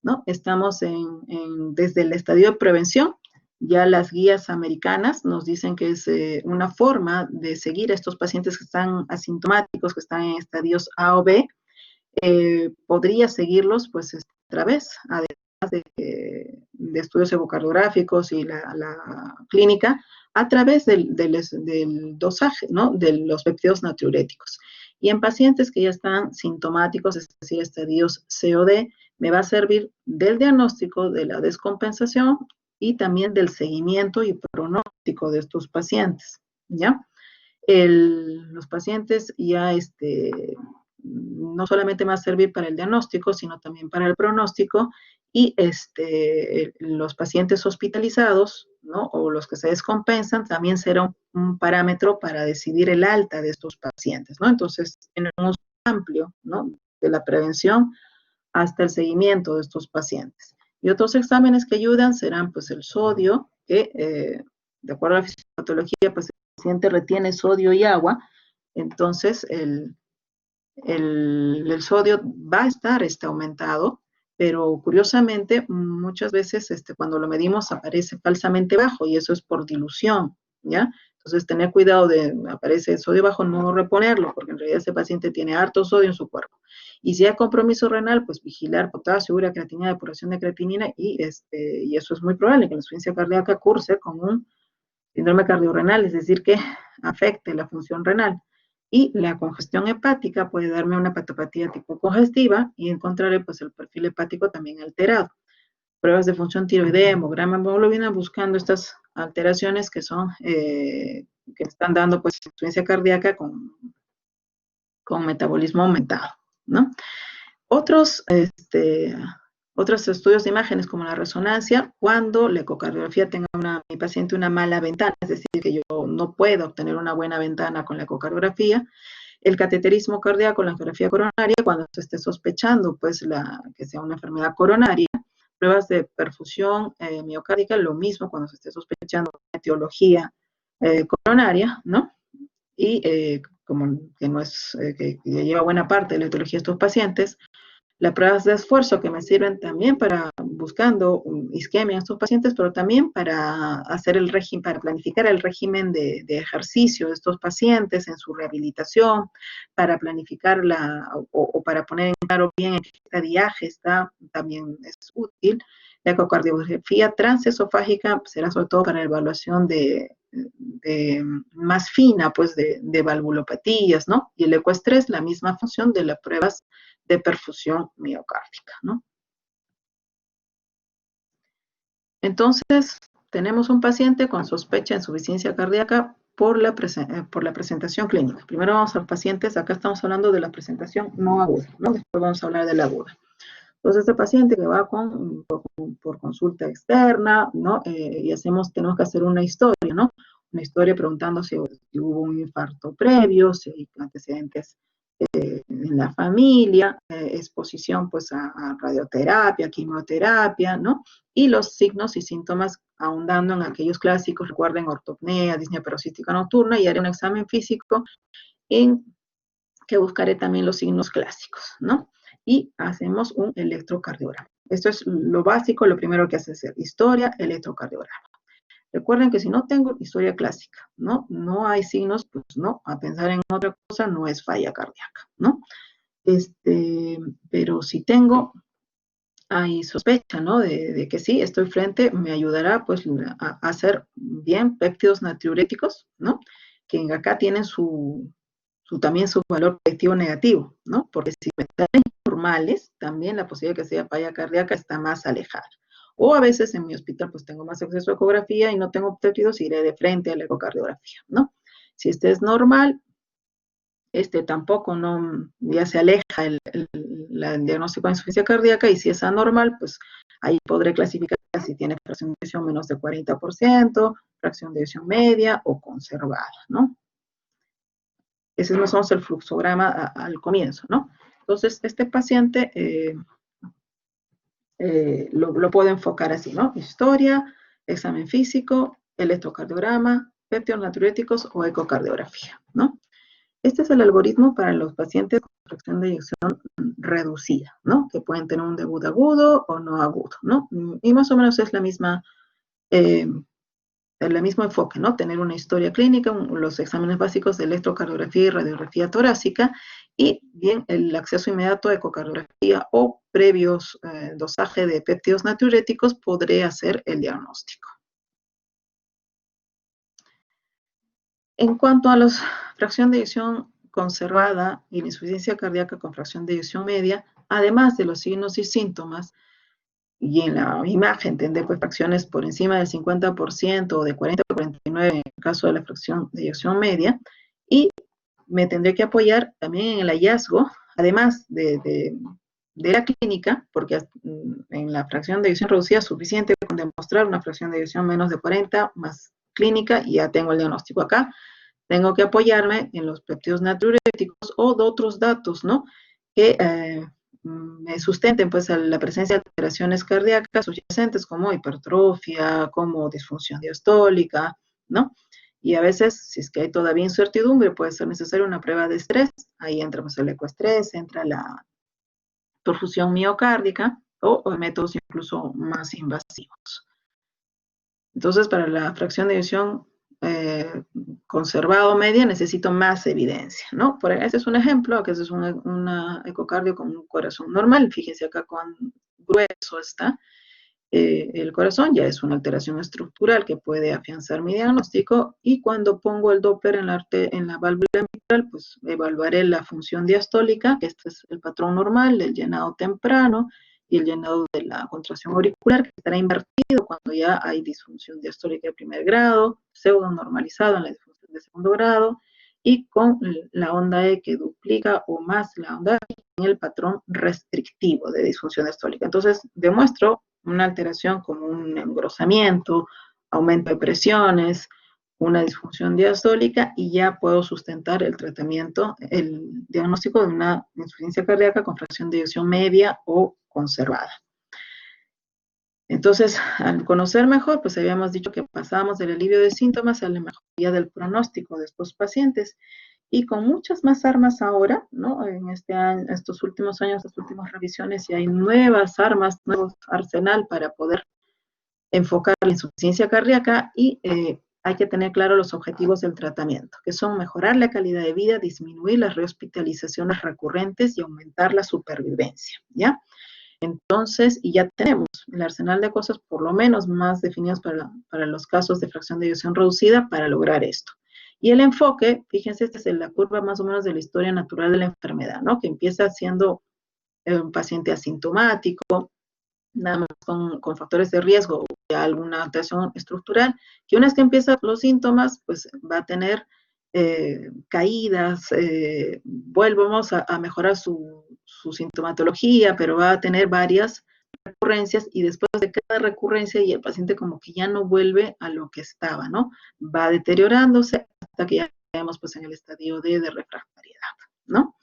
¿no? Estamos desde el estadio de prevención. Ya las guías americanas nos dicen que es una forma de seguir a estos pacientes que están asintomáticos, que están en estadios A o B. Podría seguirlos pues a través, además de estudios ecocardiográficos y la clínica, a través del dosaje, ¿no?, de los péptidos natriuréticos. Y en pacientes que ya están sintomáticos, es decir, estadios C o D, me va a servir del diagnóstico de la descompensación y también del seguimiento y pronóstico de estos pacientes, ¿ya? Los pacientes ya no solamente va a servir para el diagnóstico, sino también para el pronóstico y los pacientes hospitalizados, ¿no?, o los que se descompensan, también será un parámetro para decidir el alta de estos pacientes, ¿no? Entonces, en un uso amplio, ¿no?, de la prevención hasta el seguimiento de estos pacientes. Y otros exámenes que ayudan serán pues el sodio, que de acuerdo a la fisiopatología, pues el paciente retiene sodio y agua, entonces el sodio va a estar aumentado, pero curiosamente muchas veces cuando lo medimos aparece falsamente bajo y eso es por dilución, ¿ya? Entonces tener cuidado de aparece sodio bajo, no reponerlo, porque en realidad ese paciente tiene harto sodio en su cuerpo. Y si hay compromiso renal, pues vigilar potasio, urea, creatinina, depuración de creatinina y eso es muy probable que la insuficiencia cardíaca curse con un síndrome cardiorrenal, es decir, que afecte la función renal. Y la congestión hepática puede darme una hepatopatía tipo congestiva y encontraré pues el perfil hepático también alterado. Pruebas de función tiroidea, hemograma, hemoglobina, buscando estas alteraciones que son, que están dando pues insuficiencia cardíaca con metabolismo aumentado, ¿no? Otros estudios de imágenes como la resonancia, cuando la ecocardiografía tenga mi paciente una mala ventana, es decir, que yo no puedo obtener una buena ventana con la ecocardiografía, el cateterismo cardíaco, la angiografía coronaria, cuando se esté sospechando pues que sea una enfermedad coronaria, pruebas de perfusión miocárdica, lo mismo cuando se esté sospechando una etiología coronaria, ¿no? Y como que no es, que lleva buena parte de la etiología de estos pacientes, las pruebas de esfuerzo que me sirven también para buscando isquemia en estos pacientes, pero también para hacer el régimen, para planificar el régimen de ejercicio de estos pacientes en su rehabilitación, para planificar o para poner en claro bien en qué estadiaje está, también es útil. La ecocardiografía transesofágica será sobre todo para la evaluación de más fina, pues, de valvulopatías, ¿no? Y el ecoestrés, la misma función de las pruebas de perfusión miocárdica, ¿no? Entonces, tenemos un paciente con sospecha de insuficiencia cardíaca por la presentación clínica. Primero vamos a los pacientes, acá estamos hablando de la presentación no aguda, ¿no? Después vamos a hablar de la aguda. Entonces, este paciente que va por consulta externa, ¿no? Y tenemos que hacer una historia, ¿no? Una historia preguntando si hubo un infarto previo, si hay antecedentes en la familia, exposición pues a radioterapia, quimioterapia, ¿no? Y los signos y síntomas ahondando en aquellos clásicos, recuerden ortopnea, disnea paroxística nocturna, y haré un examen físico en que buscaré también los signos clásicos, ¿no? Y hacemos un electrocardiograma. Esto es lo básico, lo primero que hace es hacer historia, electrocardiograma. Recuerden que si no tengo historia clásica, ¿no? No hay signos, pues no, a pensar en otra cosa no es falla cardíaca, ¿no? Pero si tengo, hay sospecha, ¿no? De que sí, estoy frente, me ayudará pues a hacer bien péptidos natriuréticos, ¿no? Que acá tienen también su valor predictivo negativo, ¿no? Porque si me salen normales, también la posibilidad de que sea falla cardíaca está más alejada. O a veces en mi hospital pues tengo más acceso a ecografía y no tengo péptidos, iré de frente a la ecocardiografía, ¿no? Si este es normal, tampoco no, ya se aleja el diagnóstico de insuficiencia cardíaca, y si es anormal, pues ahí podré clasificar si tiene fracción de eyección menos de 40%, fracción de eyección media o conservada, ¿no? Ese es más o menos el fluxograma al comienzo, ¿no? Entonces, este paciente lo puedo enfocar así, ¿no? Historia, examen físico, electrocardiograma, péptidos natriuréticos o ecocardiografía, ¿no? Este es el algoritmo para los pacientes con fracción de eyección reducida, ¿no? Que pueden tener un debut agudo o no agudo, ¿no? Y más o menos es el mismo enfoque, ¿no? Tener una historia clínica, los exámenes básicos de electrocardiografía y radiografía torácica, y bien el acceso inmediato a ecocardiografía o previos dosaje de péptidos natriuréticos podré hacer el diagnóstico. En cuanto a la fracción de eyección conservada y la insuficiencia cardíaca con fracción de eyección media, además de los signos y síntomas, y en la imagen tendré pues fracciones por encima del 50% o de 40 a 49 en el caso de la fracción de eyección media, y me tendré que apoyar también en el hallazgo, además de la clínica, porque en la fracción de eyección reducida es suficiente con demostrar una fracción de eyección menos de 40 más clínica y ya tengo el diagnóstico acá. Tengo que apoyarme en los péptidos natriuréticos o de otros datos, ¿no? Que me sustenten pues la presencia de alteraciones cardíacas subyacentes como hipertrofia, como disfunción diastólica, ¿no? Y a veces, si es que hay todavía incertidumbre, puede ser necesaria una prueba de estrés. Ahí entra pues el ecoestrés, entra la perfusión miocárdica o métodos incluso más invasivos. Entonces, para la fracción de eyección conservado media necesito más evidencia, ¿no? Este es un ejemplo, que es una ecocardio con un corazón normal. Fíjense acá cuán grueso está el corazón, ya es una alteración estructural que puede afianzar mi diagnóstico, y cuando pongo el Doppler en la válvula mitral, pues evaluaré la función diastólica, que este es el patrón normal, el llenado temprano, y el llenado de la contracción auricular, que estará invertido cuando ya hay disfunción diastólica de primer grado, pseudo normalizado en la disfunción de segundo grado, y con la onda E que duplica o más la onda E en el patrón restrictivo de disfunción diastólica. Entonces, demuestro una alteración como un engrosamiento, aumento de presiones, una disfunción diastólica, y ya puedo sustentar el tratamiento, el diagnóstico de una insuficiencia cardíaca con fracción de eyección media o conservada. Entonces, al conocer mejor, pues habíamos dicho que pasábamos del alivio de síntomas a la mejoría del pronóstico de estos pacientes, y con muchas más armas ahora, ¿no? En estos últimos años, estas últimas revisiones, y hay nuevas armas, nuevo arsenal para poder enfocar la insuficiencia cardíaca, y hay que tener claro los objetivos del tratamiento, que son mejorar la calidad de vida, disminuir las rehospitalizaciones recurrentes y aumentar la supervivencia, ¿ya? Entonces, y ya tenemos el arsenal de cosas por lo menos más definidos para los casos de fracción de eyección reducida para lograr esto. Y el enfoque, fíjense, esta es la curva más o menos de la historia natural de la enfermedad, ¿no? Que empieza siendo un paciente asintomático, nada más con factores de riesgo o de alguna alteración estructural, que una vez que empiezan los síntomas, pues va a tener caídas, volvemos a mejorar su sintomatología, pero va a tener varias recurrencias y después de cada recurrencia y el paciente como que ya no vuelve a lo que estaba, ¿no? Va deteriorándose hasta que ya estamos pues en el estadio D de refractariedad, ¿no?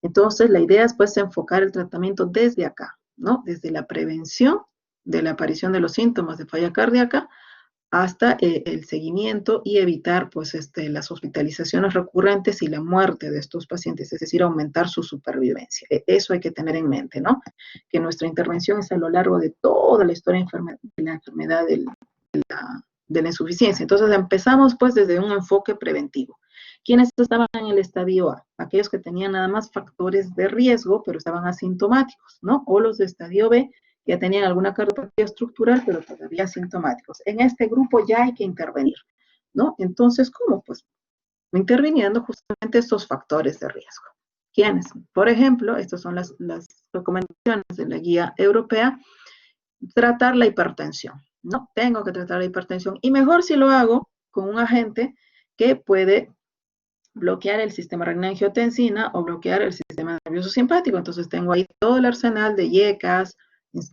Entonces la idea es pues enfocar el tratamiento desde acá, ¿no? Desde la prevención de la aparición de los síntomas de falla cardíaca hasta el seguimiento y evitar pues las hospitalizaciones recurrentes y la muerte de estos pacientes, es decir, aumentar su supervivencia. Eso hay que tener en mente, ¿no? Que nuestra intervención es a lo largo de toda la historia de la enfermedad de la insuficiencia. Entonces empezamos pues desde un enfoque preventivo. ¿Quiénes estaban en el estadio A? Aquellos que tenían nada más factores de riesgo, pero estaban asintomáticos, ¿no? O los de estadio B, ya tenían alguna cardiopatía estructural, pero todavía asintomáticos. En este grupo ya hay que intervenir, ¿no? Entonces, ¿cómo? Pues interviniendo justamente estos factores de riesgo. ¿Quiénes? Por ejemplo, estas son las recomendaciones de la guía europea, tratar la hipertensión, ¿no? Tengo que tratar la hipertensión y mejor si lo hago con un agente que puede bloquear el sistema renina-angiotensina o bloquear el sistema nervioso simpático. Entonces tengo ahí todo el arsenal de IECAS,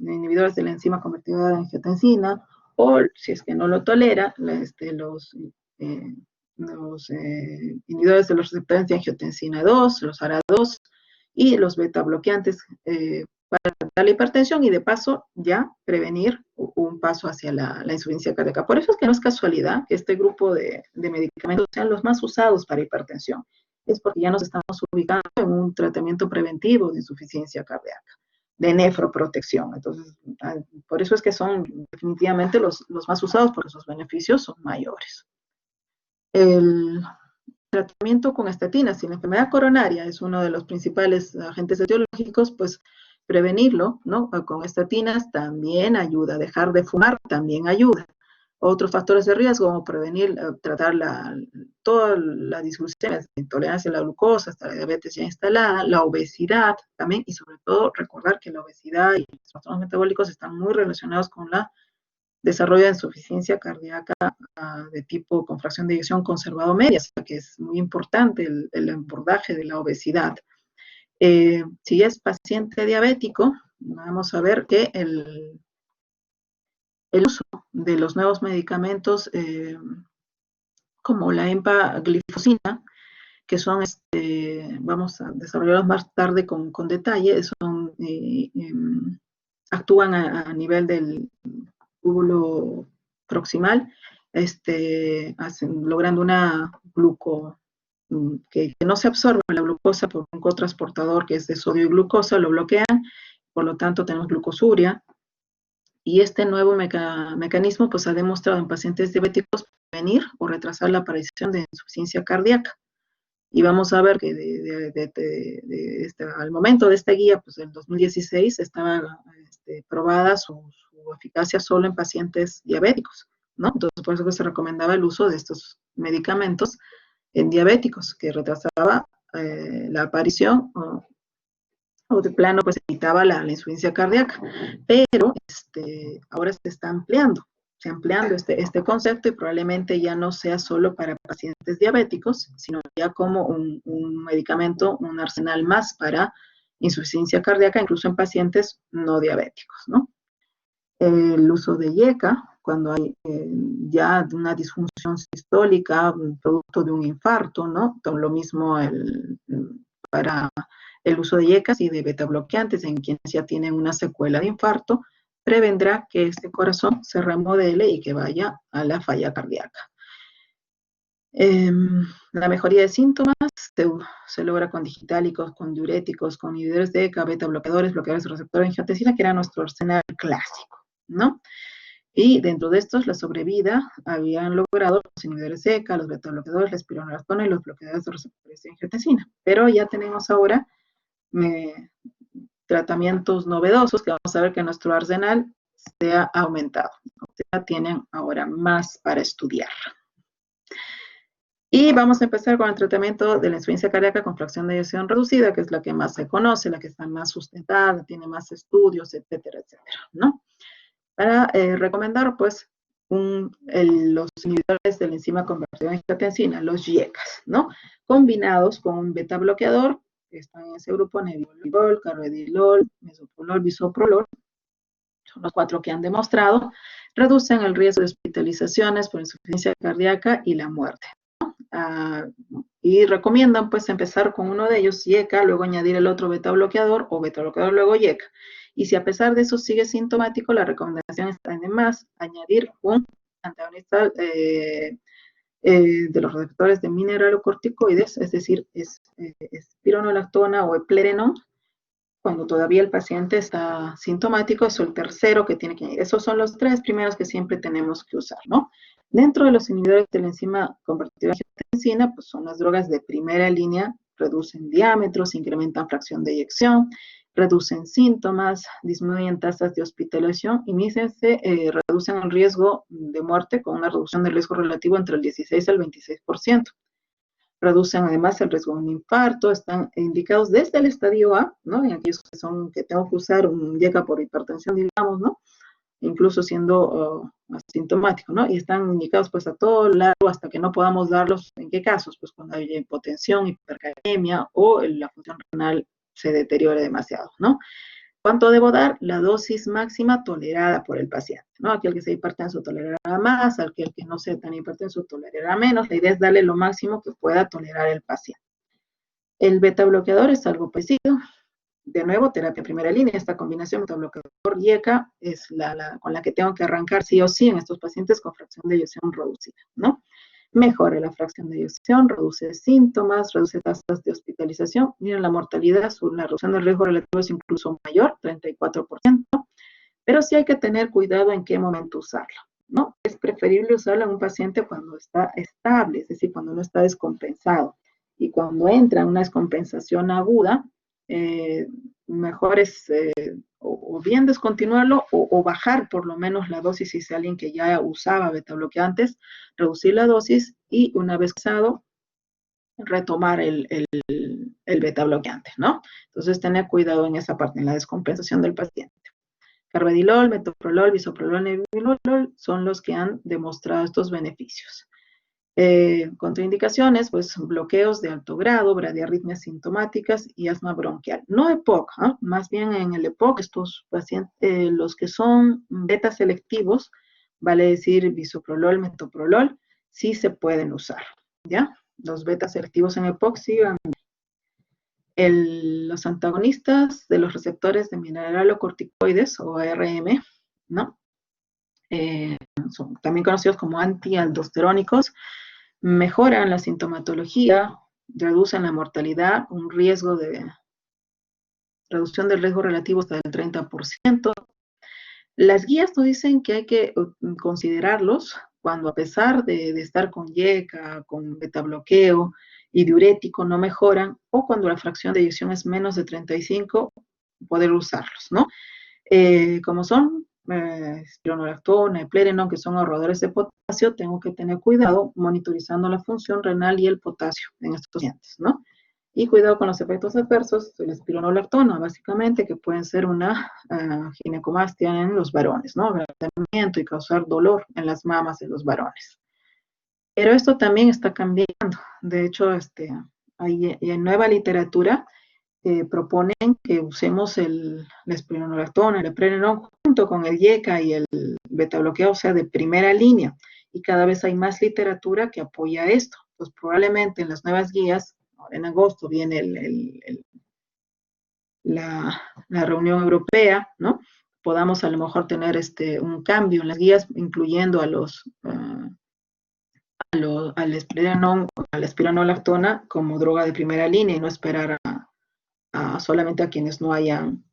inhibidores de la enzima convertidora de angiotensina, o si es que no lo tolera, los inhibidores de los receptores de angiotensina 2, los ARA2 y los beta bloqueantes para tratar la hipertensión y de paso ya prevenir un paso hacia la insuficiencia cardíaca. Por eso es que no es casualidad que este grupo de medicamentos sean los más usados para hipertensión. Es porque ya nos estamos ubicando en un tratamiento preventivo de insuficiencia cardíaca, de nefroprotección. Entonces, por eso es que son definitivamente los más usados porque sus beneficios son mayores. El tratamiento con estatinas, si la enfermedad coronaria es uno de los principales agentes etiológicos, pues prevenirlo, ¿no? Con estatinas también ayuda, dejar de fumar también ayuda. Otros factores de riesgo, como prevenir, tratar toda la disglucemia, la intolerancia a la glucosa, hasta la diabetes ya instalada, la obesidad también, y sobre todo recordar que la obesidad y los trastornos metabólicos están muy relacionados con la desarrollo de insuficiencia cardíaca de tipo con fracción de eyección conservado media, que es muy importante el abordaje de la obesidad. Si es paciente diabético, vamos a ver que el uso de los nuevos medicamentos como la empaglifosina, que son, vamos a desarrollarlos más tarde con detalle, son, actúan a nivel del túbulo proximal, logrando una que no se absorbe la glucosa por un cotransportador que es de sodio y glucosa, lo bloquean, por lo tanto tenemos glucosuria. Y este nuevo mecanismo pues ha demostrado en pacientes diabéticos prevenir o retrasar la aparición de insuficiencia cardíaca. Y vamos a ver que al momento de esta guía, pues en 2016 estaba probada su eficacia solo en pacientes diabéticos, ¿no? Entonces, por eso que se recomendaba el uso de estos medicamentos en diabéticos, que retrasaba la aparición o de plano, pues evitaba la insuficiencia cardíaca. Pero ahora se está ampliando este concepto y probablemente ya no sea solo para pacientes diabéticos, sino ya como un medicamento, un arsenal más para insuficiencia cardíaca, incluso en pacientes no diabéticos, ¿no? El uso de IECA, cuando hay ya una disfunción sistólica, producto de un infarto, ¿no? Lo mismo para el uso de IECAS y de beta bloqueantes en quienes ya tienen una secuela de infarto, prevendrá que este corazón se remodele y que vaya a la falla cardíaca. La mejoría de síntomas se logra con digitálicos, con diuréticos, con inhibidores de ECA, beta bloqueadores, bloqueadores de receptor de angiotensina, que era nuestro arsenal clásico, ¿no? Y dentro de estos, la sobrevida habían logrado los inhibidores de ECA, los beta bloqueadores, la espironolactona y los bloqueadores de receptores de angiotensina. Pero ya tenemos ahora tratamientos novedosos que vamos a ver que nuestro arsenal se ha aumentado. O sea, tienen ahora más para estudiar. Y vamos a empezar con el tratamiento de la insuficiencia cardíaca con fracción de eyección reducida, que es la que más se conoce, la que está más sustentada, tiene más estudios, etcétera, etcétera, ¿no? Para recomendar, pues, los inhibidores de la enzima convertida en angiotensina, los YECAs, ¿no? Combinados con un beta bloqueador, que están en ese grupo, nebivolol, carvedilol, mesoprolol, bisoprolol, son los 4 que han demostrado, reducen el riesgo de hospitalizaciones por insuficiencia cardíaca y la muerte. Y recomiendan pues empezar con uno de ellos, YECA, luego añadir el otro beta bloqueador o beta bloqueador luego YECA. Y si a pesar de eso sigue sintomático, la recomendación está además añadir un antagonista de los receptores de mineralocorticoides, es decir, espironolactona o eplerenone, cuando todavía el paciente está sintomático, es el tercero que tiene que añadir. Esos son los 3 primeros que siempre tenemos que usar, ¿no? Dentro de los inhibidores de la enzima convertida en angiotensina, pues son las drogas de primera línea, reducen diámetros, incrementan fracción de eyección, reducen síntomas, disminuyen tasas de hospitalización y reducen el riesgo de muerte con una reducción del riesgo relativo entre el 16 al 26%. Reducen además el riesgo de un infarto, están indicados desde el estadio A, ¿no? En aquellos que tengo que usar un YECA por hipertensión, digamos, ¿no? Incluso siendo asintomático, ¿no? Y están indicados pues a todo largo hasta que no podamos darlos. ¿En qué casos? Pues cuando hay hipotensión, hipercalemia o la función renal se deteriore demasiado, ¿no? ¿Cuánto debo dar? La dosis máxima tolerada por el paciente, ¿no? Aquel que sea hipertenso tolerará más, aquel que no sea tan hipertenso tolerará menos. La idea es darle lo máximo que pueda tolerar el paciente. El beta bloqueador es algo parecido. De nuevo, terapia primera línea. Esta combinación beta bloqueador YECA es con la que tengo que arrancar sí o sí en estos pacientes con fracción de eyección reducida, ¿no? Mejora la fracción de eyección, reduce síntomas, reduce tasas de hospitalización. Miren, la mortalidad, la reducción del riesgo relativo es incluso mayor, 34%, pero sí hay que tener cuidado en qué momento usarlo, ¿no? Es preferible usarlo en un paciente cuando está estable, es decir, cuando no está descompensado. Y cuando entra en una descompensación aguda, mejor es o bien descontinuarlo o bajar por lo menos la dosis si es alguien que ya usaba beta bloqueantes, reducir la dosis y una vez usado, retomar el beta bloqueante, ¿no? Entonces, tener cuidado en esa parte, en la descompensación del paciente. Carvedilol, metoprolol, bisoprolol, nebivolol son los que han demostrado estos beneficios. Contraindicaciones, pues bloqueos de alto grado, bradiarritmias sintomáticas y asma bronquial. No EPOC, ¿eh? Más bien en el EPOC, estos pacientes, los que son beta selectivos, vale decir bisoprolol, metoprolol, sí se pueden usar, ¿ya? Los beta selectivos en EPOC sí van. Los antagonistas de los receptores de mineralocorticoides o ARM, ¿no? Son también conocidos como antialdosterónicos, mejoran la sintomatología, reducen la mortalidad, un riesgo de reducción del riesgo relativo hasta el 30%. Las guías nos dicen que hay que considerarlos cuando a pesar de estar con YECA, con betabloqueo y diurético no mejoran, o cuando la fracción de eyección es menos de 35, poder usarlos, ¿no? Como son espironolactona, eplerenone, que son ahorradores de potasio, tengo que tener cuidado monitorizando la función renal y el potasio en estos pacientes, ¿no? Y cuidado con los efectos adversos de la espironolactona, básicamente, que pueden ser una ginecomastia en los varones, ¿no? Agrandamiento y causar dolor en las mamas de los varones. Pero esto también está cambiando. De hecho, hay nueva literatura proponen que usemos la espironolactona, el eplerenone, junto con el YECA y el betabloqueo, o sea, de primera línea. Y cada vez hay más literatura que apoya esto. Pues probablemente en las nuevas guías, en agosto viene la reunión europea, ¿no? Podamos a lo mejor tener un cambio en las guías, incluyendo al espironolactona, a la espironolactona como droga de primera línea y no esperar solamente a quienes no hayan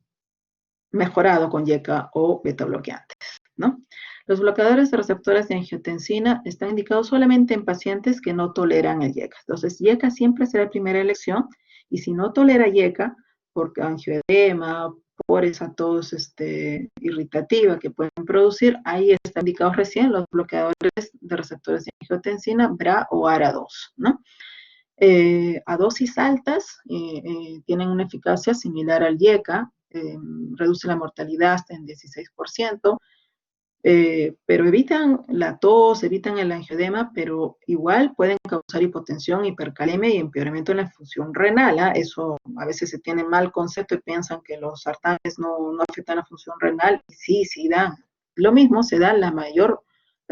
mejorado con YECA o betabloqueantes, ¿no? Los bloqueadores de receptores de angiotensina están indicados solamente en pacientes que no toleran el YECA. Entonces, YECA siempre será la primera elección y si no tolera YECA por angioedema, por esa tos irritativa que pueden producir. Ahí están indicados recién los bloqueadores de receptores de angiotensina, BRA o ARA2, ¿no? A dosis altas tienen una eficacia similar al IECA, reduce la mortalidad hasta en 16%, pero evitan la tos, evitan el angioedema, pero igual pueden causar hipotensión, hipercalemia y empeoramiento en la función renal. Eso a veces se tiene mal concepto y piensan que los sartanes no afectan la función renal, y sí, sí dan. Lo mismo se da la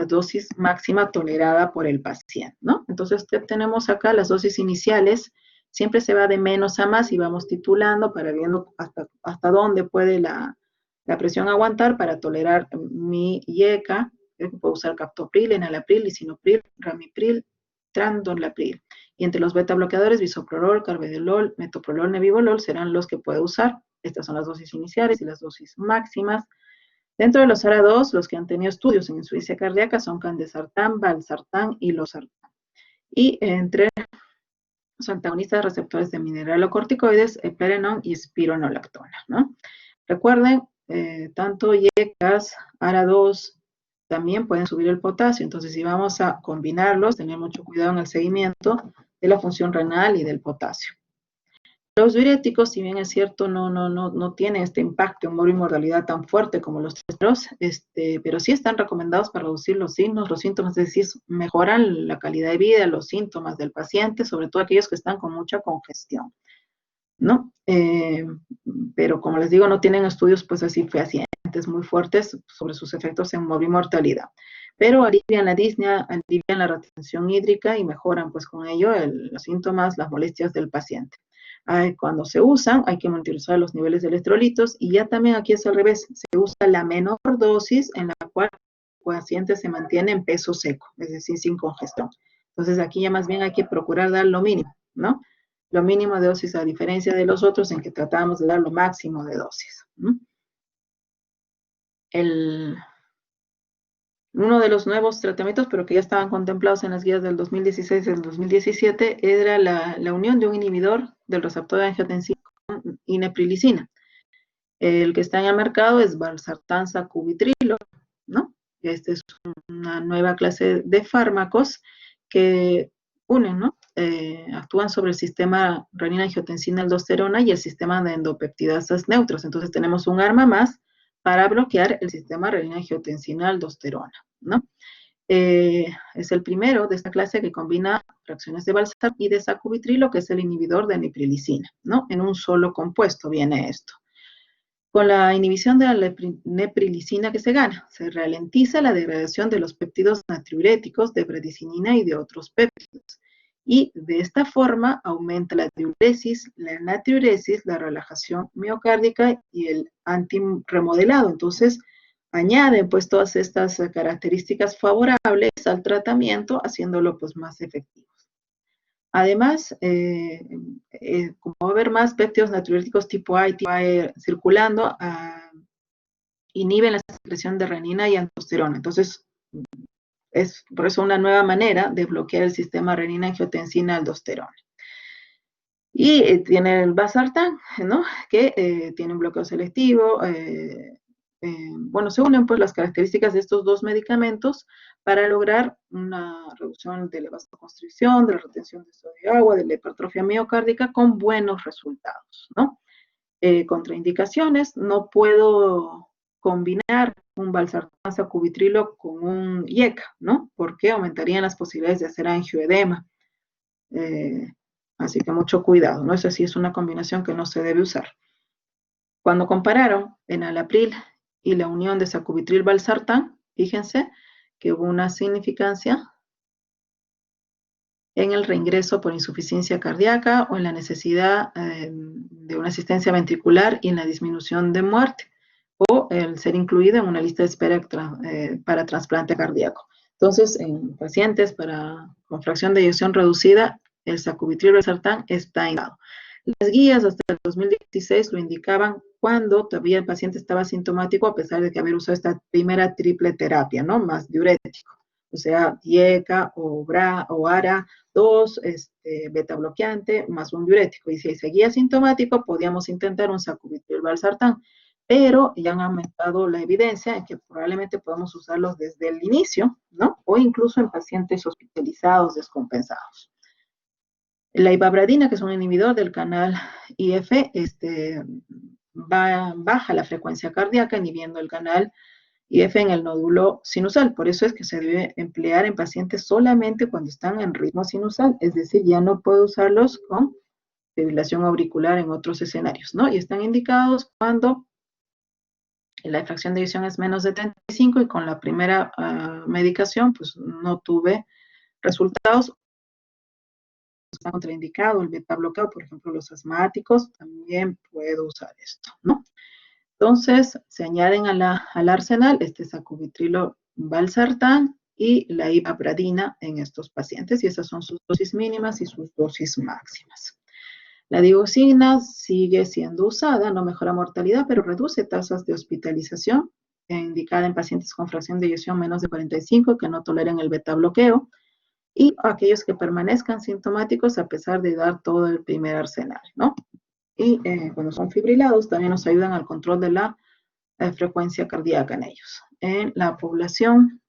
dosis máxima tolerada por el paciente, ¿no? Entonces tenemos acá las dosis iniciales, siempre se va de menos a más y vamos titulando para viendo hasta dónde puede la presión aguantar para tolerar mi IECA. Puedo usar captopril, enalapril, lisinopril, ramipril, trazlonapril. Y entre los beta bloqueadores, bisoprolol, carvedilol, metoprolol, nebivolol serán los que puedo usar. Estas son las dosis iniciales y las dosis máximas. Dentro de los ARA2, los que han tenido estudios en insuficiencia cardíaca son candesartán, valsartán y losartán. Y entre los antagonistas de receptores de mineralocorticoides, eplerenone y espironolactona, ¿no? Recuerden, tanto IECAS, ARA2, también pueden subir el potasio. Entonces, si vamos a combinarlos, tener mucho cuidado en el seguimiento de la función renal y del potasio. Los diuréticos, si bien es cierto, no tienen este impacto en morbimortalidad tan fuerte como los esteroides, pero sí están recomendados para reducir los signos, los síntomas, es decir, mejoran la calidad de vida, los síntomas del paciente, sobre todo aquellos que están con mucha congestión, ¿no? Pero como les digo, no tienen estudios pues así fehacientes muy fuertes sobre sus efectos en morbimortalidad. Pero alivian la disnea, alivian la retención hídrica y mejoran pues con ello los síntomas, las molestias del paciente. Cuando se usan, hay que monitorizar los niveles de electrolitos, y ya también aquí es al revés, se usa la menor dosis en la cual el paciente se mantiene en peso seco, es decir, sin congestión. Entonces aquí ya más bien hay que procurar dar lo mínimo, ¿no? Lo mínimo de dosis, a diferencia de los otros en que tratábamos de dar lo máximo de dosis. Uno de los nuevos tratamientos, pero que ya estaban contemplados en las guías del 2016 y del 2017, era la unión de un inhibidor del receptor de angiotensina con ineprilicina. El que está en el mercado es valsartán sacubitrilo, ¿no? Esta es una nueva clase de fármacos que unen, ¿no? Actúan sobre el sistema renina-angiotensina-aldosterona y el sistema de endopeptidasas neutros. Entonces tenemos un arma más para bloquear el sistema renina-angiotensina-aldosterona, ¿no? Es el primero de esta clase que combina fracciones de valsartán y de sacubitrilo, que es el inhibidor de neprilicina, ¿no? En un solo compuesto viene esto. Con la inhibición de la neprilicina que se gana, se ralentiza la degradación de los péptidos natriuréticos de bradicinina y de otros péptidos. Y de esta forma aumenta la diuresis, la natriuresis, la relajación miocárdica y el antiremodelado. Entonces, añaden pues todas estas características favorables al tratamiento, haciéndolo pues más efectivo. Además, como va a haber más péptidos natriuréticos tipo A y tipo A circulando, inhiben la secreción de renina y aldosterona. Entonces, es por eso una nueva manera de bloquear el sistema renina-angiotensina-aldosterona. Y tiene el valsartán, ¿no? Que tiene un bloqueo selectivo. Bueno, se unen pues las características de estos dos medicamentos para lograr una reducción de la vasoconstricción, de la retención de sodio y agua, de la hipertrofia miocárdica con buenos resultados, ¿no? Contraindicaciones: no puedo combinar un valsartán sacubitrilo con un IECA, ¿no? Porque aumentarían las posibilidades de hacer angioedema. Así que mucho cuidado, ¿no? Esa sí es una combinación que no se debe usar. Cuando compararon enalapril y la unión de sacubitril-valsartán, fíjense que hubo una significancia en el reingreso por insuficiencia cardíaca o en la necesidad de una asistencia ventricular y en la disminución de muerte, o el ser incluido en una lista de espera para trasplante cardíaco. Entonces, en pacientes con fracción de eyección reducida, el sacubitril-valsartán está indicado. Las guías hasta el 2016 lo indicaban cuando todavía el paciente estaba asintomático, a pesar de que haber usado esta primera triple terapia, ¿no? Más diurético. O sea, IECA o BRA o ARA2, beta bloqueante, más un diurético. Y si seguía asintomático, podíamos intentar un sacubitril-valsartán. pero ya han aumentado la evidencia en que probablemente podemos usarlos desde el inicio, ¿no? O incluso en pacientes hospitalizados descompensados. La ibabradina, que es un inhibidor del canal IF, baja la frecuencia cardíaca inhibiendo el canal IF en el nódulo sinusal. Por eso es que se debe emplear en pacientes solamente cuando están en ritmo sinusal, es decir, ya no puedo usarlos con fibrilación auricular en otros escenarios, ¿no? Y están indicados cuando la fracción de eyección es menos de 35 y con la primera medicación, pues no tuve resultados. Está contraindicado el beta bloqueo, por ejemplo, los asmáticos, también puedo usar esto, ¿no? Entonces, se añaden al arsenal sacubitrilo valsartán y la ibabradina en estos pacientes, y esas son sus dosis mínimas y sus dosis máximas. La digoxina sigue siendo usada, no mejora mortalidad, pero reduce tasas de hospitalización, indicada en pacientes con fracción de eyección menos de 45 que no toleren el beta bloqueo, y aquellos que permanezcan sintomáticos a pesar de dar todo el primer arsenal, ¿no? Y cuando son fibrilados también nos ayudan al control de la frecuencia cardíaca en ellos. En la población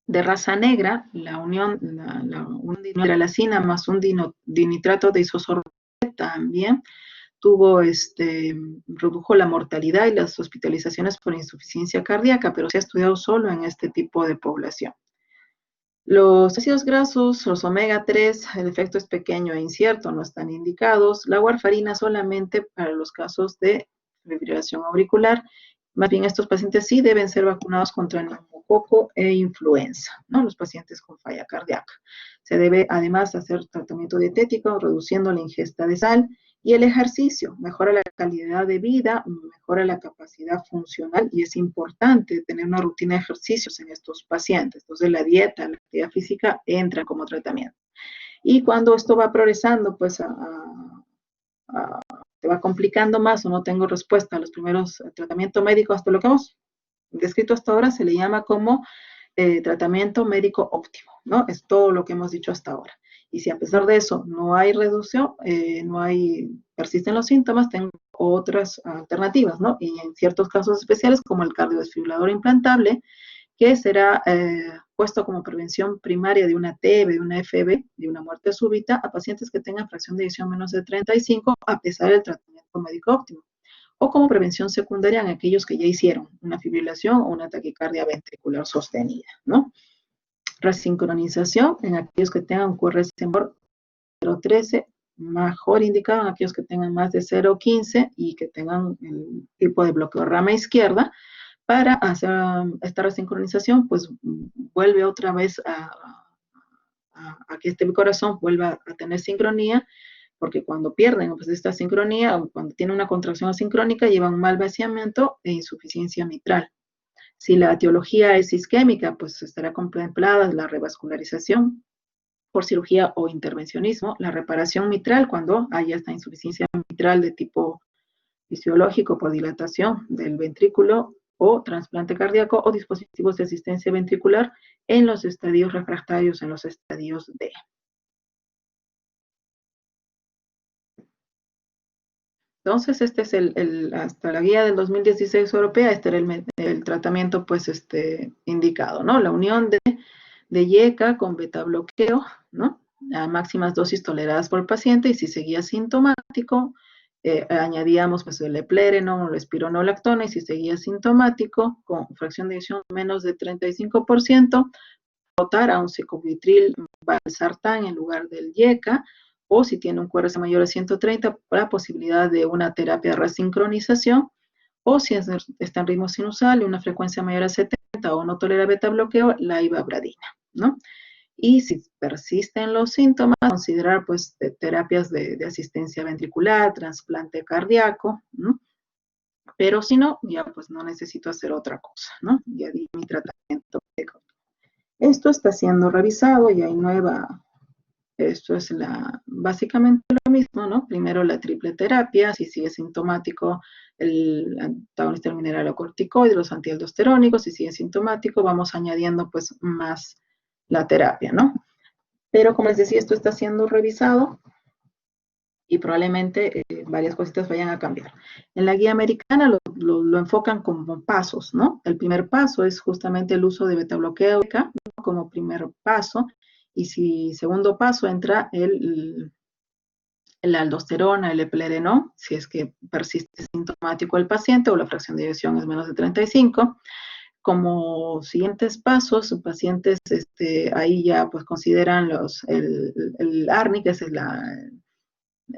de raza negra, la unión, un dinitralacina más un dinitrato de isosorbate también redujo la mortalidad y las hospitalizaciones por insuficiencia cardíaca, pero se ha estudiado solo en este tipo de población. Los ácidos grasos, los omega 3, el efecto es pequeño e incierto, no están indicados. La warfarina solamente para los casos de fibrilación auricular. Más bien estos pacientes sí deben ser vacunados contra neumococo e influenza, ¿no? Los pacientes con falla cardíaca. Se debe además hacer tratamiento dietético, reduciendo la ingesta de sal, y el ejercicio mejora la calidad de vida, mejora la capacidad funcional, y es importante tener una rutina de ejercicios en estos pacientes. Entonces la dieta, la actividad física entra como tratamiento. Y cuando esto va progresando, pues se va complicando más o no tengo respuesta a los primeros tratamientos médicos, hasta lo que hemos descrito hasta ahora se le llama como tratamiento médico óptimo, ¿no? Es todo lo que hemos dicho hasta ahora. Y si a pesar de eso no hay reducción, persisten los síntomas, tengo otras alternativas, ¿no? Y en ciertos casos especiales, como el cardiodesfibrilador implantable, que será puesto como prevención primaria de una TB, de una FB, de una muerte súbita, a pacientes que tengan fracción de eyección menos de 35, a pesar del tratamiento médico óptimo, o como prevención secundaria en aquellos que ya hicieron una fibrilación o una taquicardia ventricular sostenida, ¿no? Resincronización en aquellos que tengan un QRS menor de 0,13, mejor indicado en aquellos que tengan más de 0,15 y que tengan el tipo de bloqueo rama izquierda. Para hacer esta resincronización, pues vuelve otra vez a que este corazón vuelva a tener sincronía, porque cuando pierden pues, esta sincronía, o cuando tienen una contracción asincrónica, llevan un mal vaciamiento e insuficiencia mitral. Si la etiología es isquémica, pues estará contemplada la revascularización por cirugía o intervencionismo, la reparación mitral cuando haya esta insuficiencia mitral de tipo fisiológico por dilatación del ventrículo o trasplante cardíaco o dispositivos de asistencia ventricular en los estadios refractarios, en los estadios D. Entonces, este es hasta la guía del 2016 europea, este era el tratamiento pues indicado, ¿no? La unión de YECA con beta bloqueo, ¿no? A máximas dosis toleradas por el paciente, y si seguía sintomático, añadíamos pues el eplerenol o la espironolactona, y si seguía sintomático, con fracción de eyección menos de 35%, rotar a un sacubitril valsartán en lugar del YECA, o si tiene un QRS mayor a 130, la posibilidad de una terapia de resincronización, o si está en ritmo sinusal y una frecuencia mayor a 70 o no tolera beta bloqueo, la ibabradina, ¿no? Y si persisten los síntomas, considerar pues terapias de asistencia ventricular, trasplante cardíaco, ¿no? Pero si no, ya pues no necesito hacer otra cosa, ¿no? Ya di mi tratamiento. Esto está siendo revisado y hay esto es básicamente lo mismo, ¿no? Primero la triple terapia, si sigue sintomático el antagonista mineralocorticoide, los antialdosterónicos, si sigue sintomático, vamos añadiendo pues más la terapia, ¿no? Pero como les decía, esto está siendo revisado y probablemente varias cositas vayan a cambiar. En la guía americana lo enfocan como pasos, ¿no? El primer paso es justamente el uso de beta-bloqueo como primer paso, y si segundo paso entra la aldosterona, el eplerenol, si es que persiste sintomático el paciente o la fracción de eyección es menos de 35. Como siguientes pasos, pacientes ahí ya pues consideran el ARNI, que es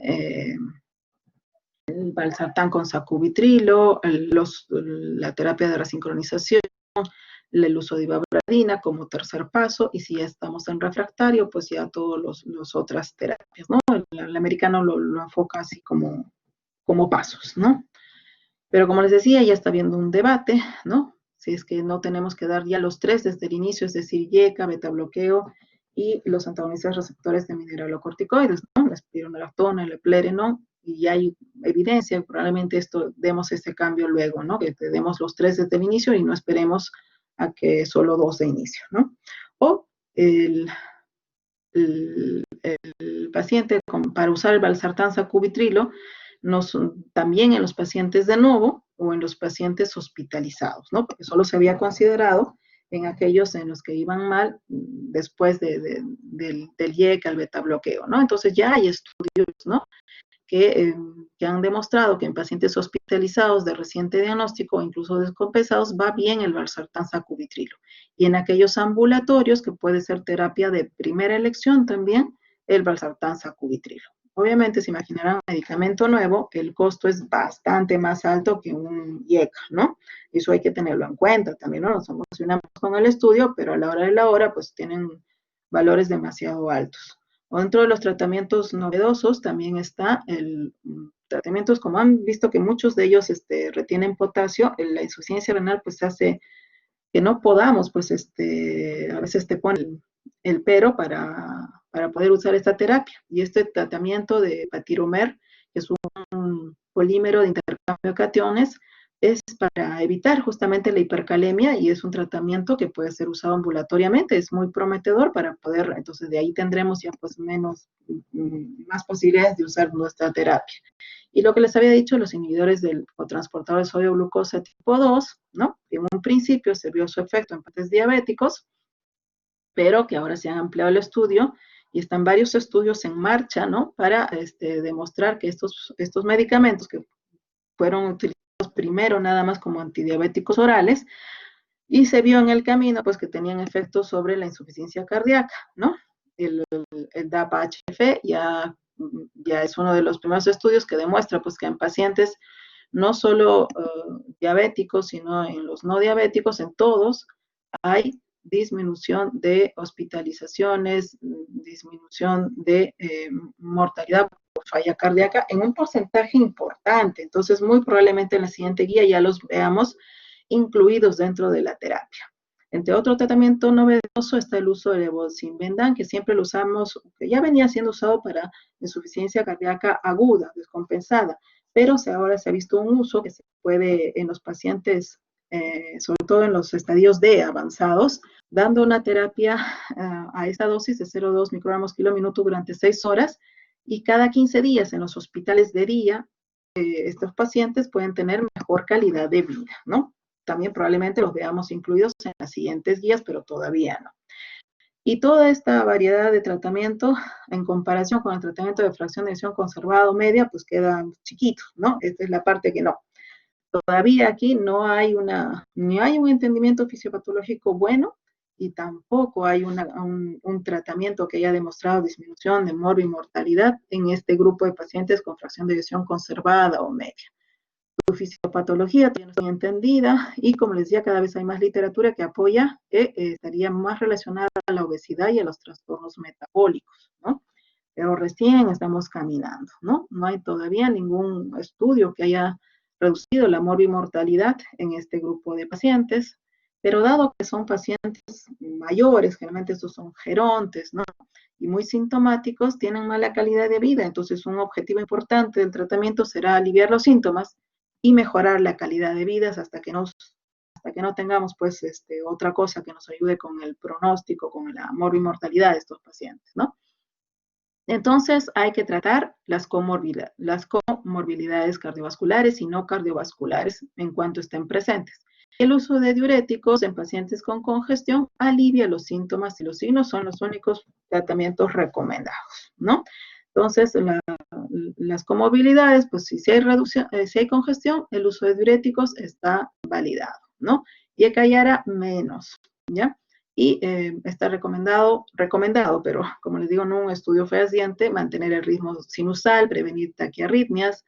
eh, el valsartán con sacubitrilo, la terapia de resincronización, el uso de ivabradina como tercer paso, y si ya estamos en refractario, pues ya todas las otras terapias, ¿no? El americano lo enfoca así como pasos, ¿no? Pero como les decía, ya está habiendo un debate, ¿no? Si es que no tenemos que dar ya los tres desde el inicio, es decir, YECA, beta-bloqueo y los antagonistas receptores de mineralocorticoides, ¿no? La espironolactona, el eplerenol, y ya hay evidencia, probablemente demos este cambio luego, ¿no? Que demos los tres desde el inicio y no esperemos a que solo dos de inicio, ¿no? O el, el paciente para usar el valsartán sacubitrilo, también en los pacientes de nuevo o en los pacientes hospitalizados, ¿no? Porque solo se había considerado en aquellos en los que iban mal después del YEC al beta bloqueo, ¿no? Entonces ya hay estudios, ¿no? Que han demostrado que en pacientes hospitalizados de reciente diagnóstico o incluso descompensados va bien el valsartán sacubitrilo. Y en aquellos ambulatorios, que puede ser terapia de primera elección también, el valsartán sacubitrilo. Obviamente, se imaginarán un medicamento nuevo, el costo es bastante más alto que un IECA, ¿no? Eso hay que tenerlo en cuenta también, ¿no? Nos emocionamos con el estudio, pero a la hora de la hora, pues tienen valores demasiado altos. O dentro de los tratamientos novedosos también está tratamientos, como han visto que muchos de ellos retienen potasio, la insuficiencia renal pues hace que no podamos, pues a veces te ponen el pero para poder usar esta terapia. Y este tratamiento de patiromer, que es un polímero de intercambio de cationes, es para evitar justamente la hipercalemia y es un tratamiento que puede ser usado ambulatoriamente, es muy prometedor para poder, entonces de ahí tendremos ya pues más posibilidades de usar nuestra terapia. Y lo que les había dicho, los inhibidores del cotransportador de sodio glucosa tipo 2, ¿no? En un principio se vio su efecto en pacientes diabéticos, pero que ahora se han ampliado el estudio y están varios estudios en marcha, ¿no? Para demostrar que estos medicamentos que fueron utilizados primero nada más como antidiabéticos orales, y se vio en el camino pues que tenían efectos sobre la insuficiencia cardíaca, ¿no? El DAPA-HF ya es uno de los primeros estudios que demuestra pues que en pacientes no solo diabéticos, sino en los no diabéticos, en todos, hay disminución de hospitalizaciones, disminución de mortalidad por falla cardíaca en un porcentaje importante. Entonces, muy probablemente en la siguiente guía ya los veamos incluidos dentro de la terapia. Entre otro tratamiento novedoso está el uso del evolocimbendan, que siempre lo usamos, que ya venía siendo usado para insuficiencia cardíaca aguda, descompensada, pero ahora se ha visto un uso que se puede en los pacientes, sobre todo en los estadios D avanzados, dando una terapia a esta dosis de 0,2 microgramos kilo minuto durante 6 horas, y cada 15 días en los hospitales de día, estos pacientes pueden tener mejor calidad de vida, ¿no? También probablemente los veamos incluidos en las siguientes guías, pero todavía no. Y toda esta variedad de tratamiento, en comparación con el tratamiento de fracción de eyección conservado media, pues queda chiquito, ¿no? Esta es la parte que no. Todavía aquí no hay ni hay un entendimiento fisiopatológico bueno, y tampoco hay un tratamiento que haya demostrado disminución de morbimortalidad en este grupo de pacientes con fracción de eyección conservada o media. Su fisiopatología tiene que ser entendida, y como les decía, cada vez hay más literatura que apoya que estaría más relacionada a la obesidad y a los trastornos metabólicos, ¿no? Pero recién estamos caminando, ¿no? No hay todavía ningún estudio que haya reducido la morbimortalidad en este grupo de pacientes, pero dado que son pacientes mayores, generalmente estos son gerontes, ¿no? Y muy sintomáticos, tienen mala calidad de vida, entonces un objetivo importante del tratamiento será aliviar los síntomas y mejorar la calidad de vida hasta que no tengamos pues otra cosa que nos ayude con el pronóstico, con la morbimortalidad de estos pacientes, ¿no? Entonces hay que tratar las comorbilidades cardiovasculares y no cardiovasculares en cuanto estén presentes. El uso de diuréticos en pacientes con congestión alivia los síntomas y los signos, son los únicos tratamientos recomendados, ¿no? Entonces, las comorbilidades, pues si hay reducción, si hay congestión, el uso de diuréticos está validado, ¿no? Y Ecayara menos, ¿ya? Y está recomendado, pero como les digo, no un estudio fehaciente, mantener el ritmo sinusal, prevenir taquiarritmias,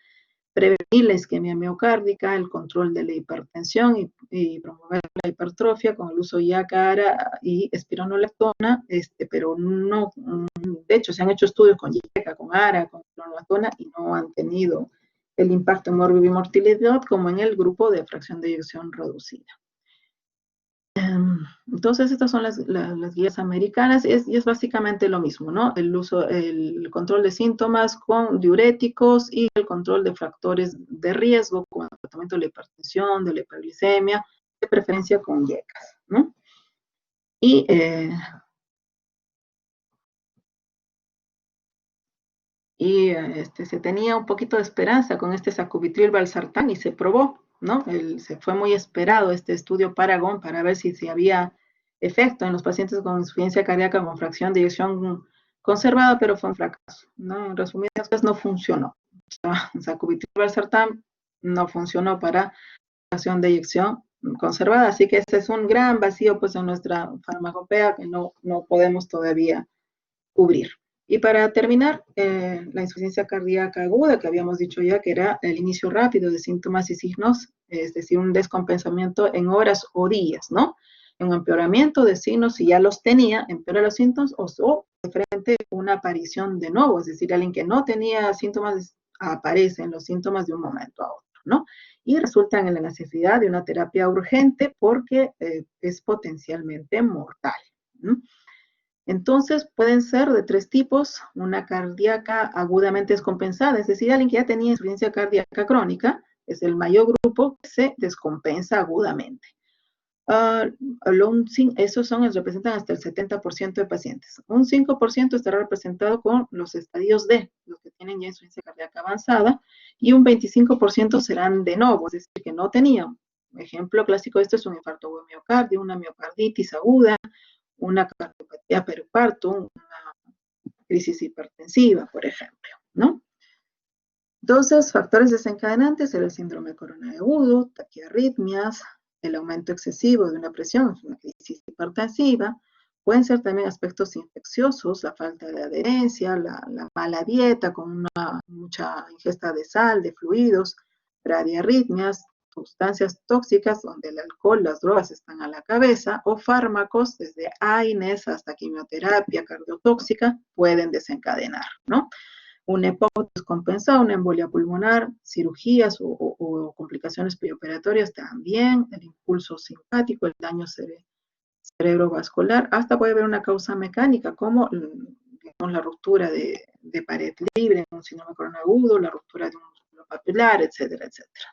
prevenir la isquemia miocárdica, el control de la hipertensión y promover la hipertrofia con el uso de Yacara y espironolactona, pero no, de hecho se han hecho estudios con Yaca, con ARA, con espironolactona y no han tenido el impacto en morbimortalidad como en el grupo de fracción de eyección reducida. Entonces, estas son las guías americanas y es básicamente lo mismo, ¿no? El control de síntomas con diuréticos y el control de factores de riesgo, como el tratamiento de la hipertensión, de la hiperglicemia, de preferencia con IECAS, ¿no? Y se tenía un poquito de esperanza con este sacubitril valsartán y se probó, ¿no? Se fue muy esperado este estudio Paragon para ver si había efecto en los pacientes con insuficiencia cardíaca con fracción de eyección conservada, pero fue un fracaso, ¿no? En resumidas cuentas, no funcionó. Sacubitril valsartán no funcionó para fracción de eyección conservada, así que ese es un gran vacío pues en nuestra farmacopea que no podemos todavía cubrir. Y para terminar, la insuficiencia cardíaca aguda, que habíamos dicho ya que era el inicio rápido de síntomas y signos, es decir, un descompensamiento en horas o días, ¿no? Un empeoramiento de signos, si ya los tenía, empeora los síntomas, o de frente una aparición de nuevo, es decir, alguien que no tenía síntomas, aparecen los síntomas de un momento a otro, ¿no? Y resultan en la necesidad de una terapia urgente porque es potencialmente mortal, ¿no? Entonces, pueden ser de tres tipos: una cardíaca agudamente descompensada, es decir, alguien que ya tenía insuficiencia cardíaca crónica, es el mayor grupo que se descompensa agudamente. Esos representan hasta el 70% de pacientes. Un 5% estará representado con los estadios D, los que tienen ya insuficiencia cardíaca avanzada, y un 25% serán de novo, es decir, que no tenían. Un ejemplo clásico de esto es un infarto de miocardio, una miocarditis aguda, una cardiopatía periparto, una crisis hipertensiva, por ejemplo, ¿no? Entonces, factores desencadenantes: el síndrome coronario agudo, taquiarritmias, el aumento excesivo de una presión, una crisis hipertensiva. Pueden ser también aspectos infecciosos, la falta de adherencia, la mala dieta con mucha ingesta de sal, de fluidos, bradiarritmias, sustancias tóxicas donde el alcohol, las drogas están a la cabeza, o fármacos desde AINES hasta quimioterapia cardiotóxica pueden desencadenar, ¿no? Un EPOC descompensado, una embolia pulmonar, cirugías o complicaciones preoperatorias también, el impulso simpático, el daño cerebrovascular, hasta puede haber una causa mecánica como digamos, la ruptura de pared libre, un síndrome coronario agudo, la ruptura de un músculo papilar, etcétera, etcétera.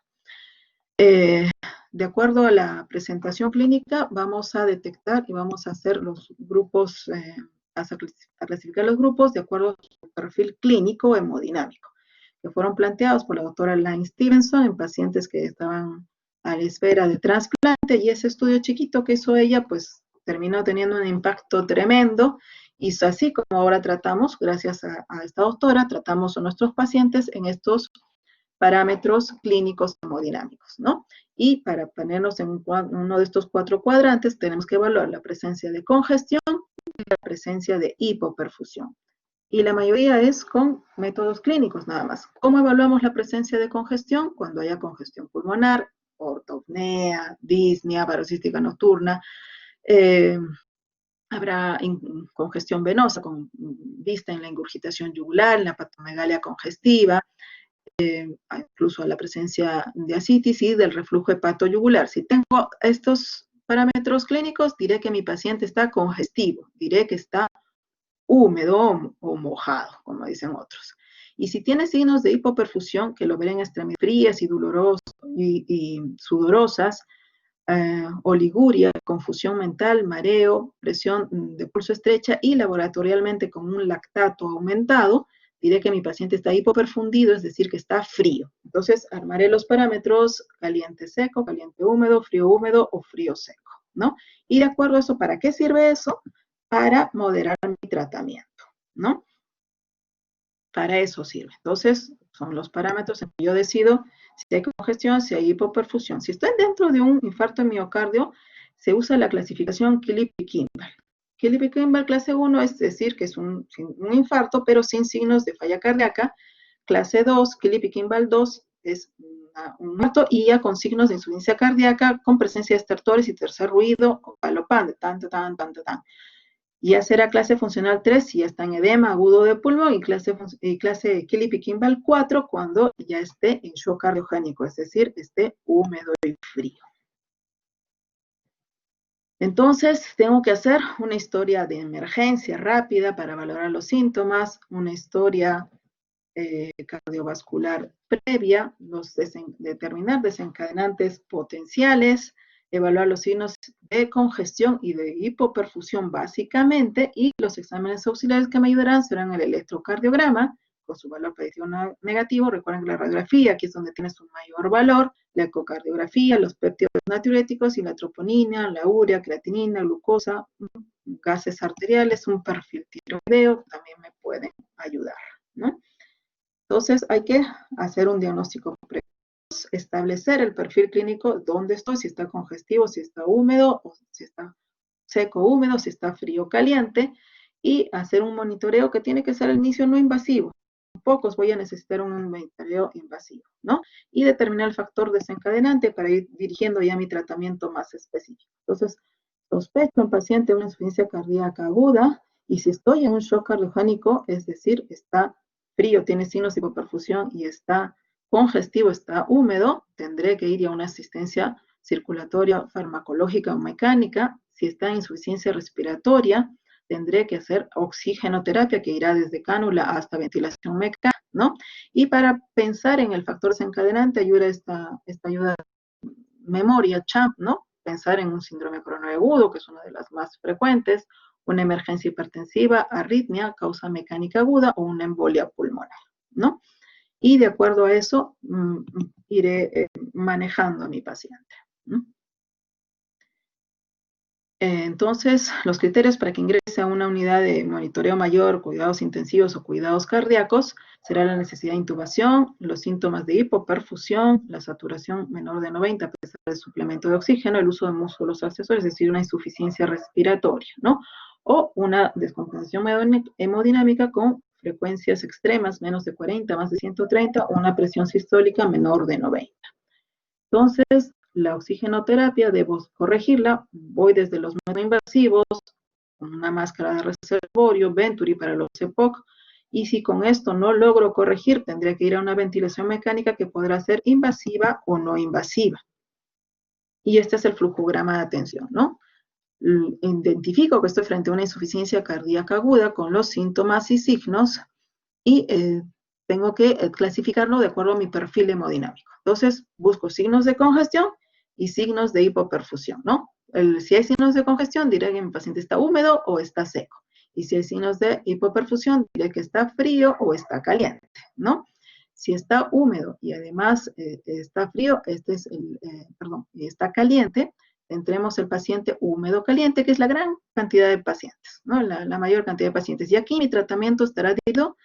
De acuerdo a la presentación clínica, vamos a detectar y vamos a hacer los grupos, a clasificar los grupos de acuerdo a su perfil clínico hemodinámico, que fueron planteados por la doctora Lynn Stevenson en pacientes que estaban a la espera de trasplante, y ese estudio chiquito que hizo ella, pues terminó teniendo un impacto tremendo, y así como ahora tratamos, gracias a esta doctora, tratamos a nuestros pacientes en estos parámetros clínicos hemodinámicos, ¿no? Y para ponernos en uno de estos 4 cuadrantes, tenemos que evaluar la presencia de congestión y la presencia de hipoperfusión. Y la mayoría es con métodos clínicos nada más. ¿Cómo evaluamos la presencia de congestión? Cuando haya congestión pulmonar, ortopnea, disnea, paroxística nocturna, habrá congestión venosa con vista en la ingurgitación yugular, en la patomegalia congestiva, incluso a la presencia de ascitis y del reflujo hepatoyugular. Si tengo estos parámetros clínicos, diré que mi paciente está congestivo, diré que está húmedo o mojado, como dicen otros. Y si tiene signos de hipoperfusión, que lo ven en extremidades frías y dolorosas y sudorosas, oliguria, confusión mental, mareo, presión de pulso estrecha y laboratorialmente con un lactato aumentado, diré que mi paciente está hipoperfundido, es decir, que está frío. Entonces, armaré los parámetros caliente-seco, caliente-húmedo, frío-húmedo o frío-seco, ¿no? Y de acuerdo a eso, ¿para qué sirve eso? Para moderar mi tratamiento, ¿no? Para eso sirve. Entonces, son los parámetros en que yo decido si hay congestión, si hay hipoperfusión. Si estoy dentro de un infarto de miocardio, se usa la clasificación Killipi-Kimball. Killipi-Kimball clase 1 es decir que es un infarto, pero sin signos de falla cardíaca. Clase 2, Killipi-Kimball 2, es un muerto y ya con signos de insuficiencia cardíaca, con presencia de estertores y tercer ruido, o galopán, de tan, tan, tan, tan. Y ya será clase funcional 3 si ya está en edema agudo de pulmón y clase Killipi-Kimball 4 cuando ya esté en shock cardiogénico, es decir, esté húmedo y frío. Entonces, tengo que hacer una historia de emergencia rápida para valorar los síntomas, una historia cardiovascular previa, determinar desencadenantes potenciales, evaluar los signos de congestión y de hipoperfusión básicamente, y los exámenes auxiliares que me ayudarán serán el electrocardiograma, con su valor predictivo negativo. Recuerden que la radiografía, aquí es donde tiene su mayor valor, la ecocardiografía, los péptidos natriuréticos y la troponina, la urea, creatinina, glucosa, gases arteriales, un perfil tiroideo, también me pueden ayudar, ¿no? Entonces hay que hacer un diagnóstico precoz, establecer el perfil clínico, dónde estoy, si está congestivo, si está húmedo, o si está seco húmedo, si está frío caliente, y hacer un monitoreo que tiene que ser al inicio no invasivo. Pocos voy a necesitar un monitoreo invasivo, ¿no? Y determinar el factor desencadenante para ir dirigiendo ya mi tratamiento más específico. Entonces, sospecho en paciente una insuficiencia cardíaca aguda, y si estoy en un shock cardiogénico, es decir, está frío, tiene signos de hipoperfusión y está congestivo, está húmedo, tendré que ir a una asistencia circulatoria farmacológica o mecánica. Si está en insuficiencia respiratoria, tendré que hacer oxigenoterapia, que irá desde cánula hasta ventilación mecánica, ¿no? Y para pensar en el factor desencadenante, ayuda esta ayuda memoria, CHAMP, ¿no? Pensar en un síndrome coronario agudo, que es una de las más frecuentes, una emergencia hipertensiva, arritmia, causa mecánica aguda o una embolia pulmonar, ¿no? Y de acuerdo a eso, iré manejando a mi paciente. Entonces, los criterios para que ingrese a una unidad de monitoreo mayor, cuidados intensivos o cuidados cardíacos, será la necesidad de intubación, los síntomas de hipoperfusión, la saturación menor de 90 a pesar del suplemento de oxígeno, el uso de músculos accesorios, es decir, una insuficiencia respiratoria, ¿no? O una descompensación hemodinámica con frecuencias extremas, menos de 40, más de 130, o una presión sistólica menor de 90. Entonces, la oxigenoterapia debo corregirla, voy desde los no invasivos, con una máscara de reservorio, Venturi para los EPOC, y si con esto no logro corregir, tendría que ir a una ventilación mecánica que podrá ser invasiva o no invasiva. Y este es el flujograma de atención, ¿no? Identifico que estoy frente a una insuficiencia cardíaca aguda con los síntomas y signos, y tengo que clasificarlo de acuerdo a mi perfil hemodinámico. Entonces, busco signos de congestión y signos de hipoperfusión, ¿no? Si hay signos de congestión, diré que mi paciente está húmedo o está seco. Y si hay signos de hipoperfusión, diré que está frío o está caliente, ¿no? Si está húmedo y además está frío, y está caliente, tendremos el paciente húmedo caliente, que es la gran cantidad de pacientes, ¿no? La mayor cantidad de pacientes. Y aquí mi tratamiento estará dividido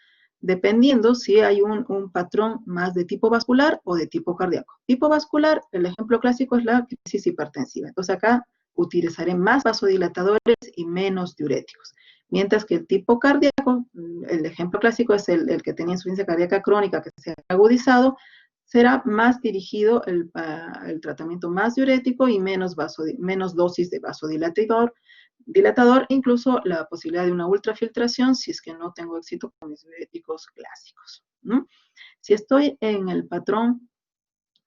dependiendo si hay un patrón más de tipo vascular o de tipo cardíaco. Tipo vascular, el ejemplo clásico es la crisis hipertensiva. Entonces acá utilizaré más vasodilatadores y menos diuréticos. Mientras que el tipo cardíaco, el ejemplo clásico es el que tenía insuficiencia cardíaca crónica que se ha agudizado, será más dirigido el tratamiento más diurético y menos dosis de vasodilatador, incluso la posibilidad de una ultrafiltración si es que no tengo éxito con mis diuréticos clásicos, ¿no? Si estoy en el patrón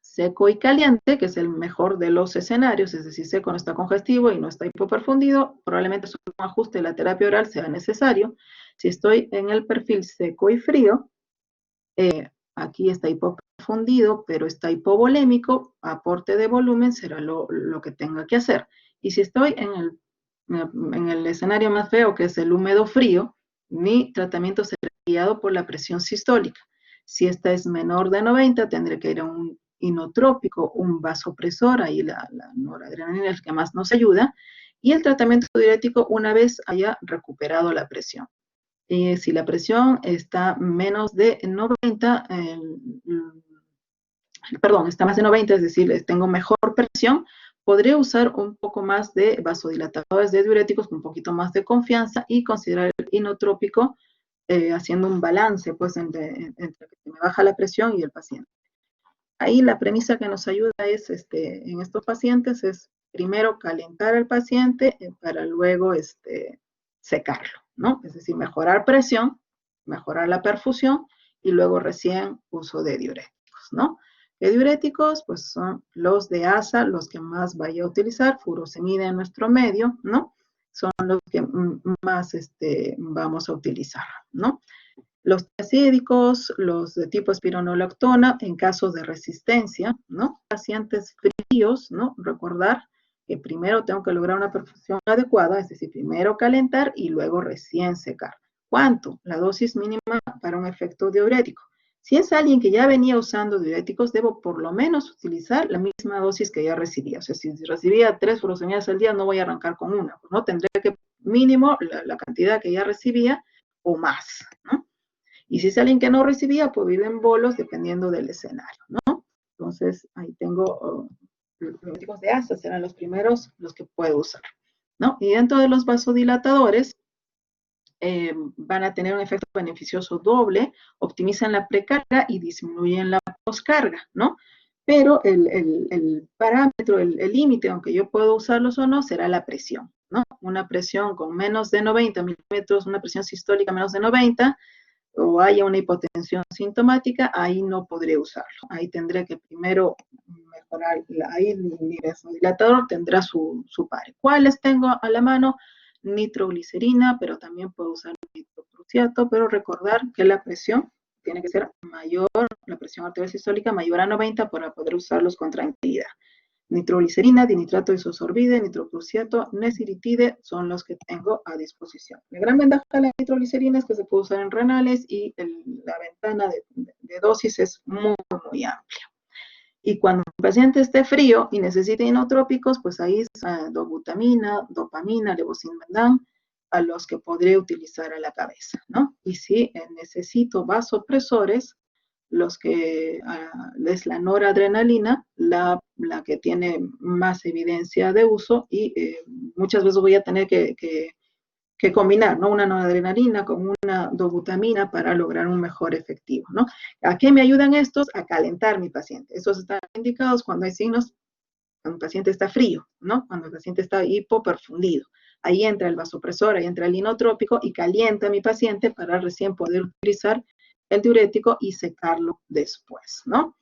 seco y caliente, que es el mejor de los escenarios, es decir, seco no está congestivo y no está hipoperfundido, probablemente solo un ajuste de la terapia oral sea necesario. Si estoy en el perfil seco y frío, Aquí está hipoperfundido, pero está hipovolémico, aporte de volumen será lo que tenga que hacer. Y si estoy en el escenario más feo, que es el húmedo frío, mi tratamiento será guiado por la presión sistólica. Si esta es menor de 90, tendré que ir a un inotrópico, un vasopresor, ahí la noradrenalina es el que más nos ayuda, y el tratamiento diurético una vez haya recuperado la presión. Si la presión está menos de 90, perdón, está más de 90, es decir, tengo mejor presión, podré usar un poco más de vasodilatadores de diuréticos con un poquito más de confianza y considerar el inotrópico haciendo un balance pues entre que me baja la presión y el paciente. Ahí la premisa que nos ayuda es, en estos pacientes, es primero calentar al paciente para luego secarlo, ¿no? Es decir, mejorar presión, mejorar la perfusión y luego recién uso de diuréticos, ¿no? De diuréticos, pues son los de ASA, los que más vaya a utilizar, furosemida en nuestro medio, ¿no? Son los que más vamos a utilizar, ¿no? Los tiacídicos, los de tipo espironolactona, en casos de resistencia, ¿no? Pacientes fríos, ¿no? Recordar que primero tengo que lograr una perfusión adecuada, es decir, primero calentar y luego recién secar. ¿Cuánto? La dosis mínima para un efecto diurético. Si es alguien que ya venía usando diuréticos, debo por lo menos utilizar la misma dosis que ya recibía. O sea, si recibía 3 furosemidas al día, no voy a arrancar con una, ¿no? Tendré que mínimo la cantidad que ya recibía o más, ¿no? Y si es alguien que no recibía, puedo ir en bolos dependiendo del escenario, ¿no? Entonces, ahí tengo los tipos de ASA, serán los primeros los que puedo usar, ¿no? Y dentro de los vasodilatadores, van a tener un efecto beneficioso doble, optimizan la precarga y disminuyen la poscarga, ¿no? Pero el parámetro, el límite, aunque yo puedo usarlos o no, será la presión, ¿no? Una presión con menos de 90 milímetros, una presión sistólica menos de 90, o haya una hipotensión sintomática, ahí no podré usarlo. Ahí tendré que primero mejorar, ahí mi vasodilatador tendrá su par. ¿Cuáles tengo a la mano? Nitroglicerina, pero también puedo usar nitroprusiato, pero recordar que la presión tiene que ser mayor, la presión arterial sistólica mayor a 90 para poder usarlos con tranquilidad. Nitroglicerina, dinitrato isosorbide, nitroprusiato, nesiritide son los que tengo a disposición. La gran ventaja de la nitroglicerina es que se puede usar en renales y la ventana de dosis es muy, muy amplia. Y cuando el paciente esté frío y necesite inotrópicos, pues ahí es dobutamina, dopamina, levosimendan, a los que podré utilizar a la cabeza, ¿no? Y si necesito vasopresores, los que es la noradrenalina, la que tiene más evidencia de uso y muchas veces voy a tener que combinar, ¿no? Una noradrenalina con una dobutamina para lograr un mejor efectivo, ¿no? ¿A qué me ayudan estos? A calentar mi paciente. Estos están indicados cuando hay signos, cuando el paciente está frío, ¿no? Cuando el paciente está hipoperfundido. Ahí entra el vasopresor, ahí entra el inotrópico y calienta a mi paciente para recién poder utilizar el diurético y secarlo después, ¿no?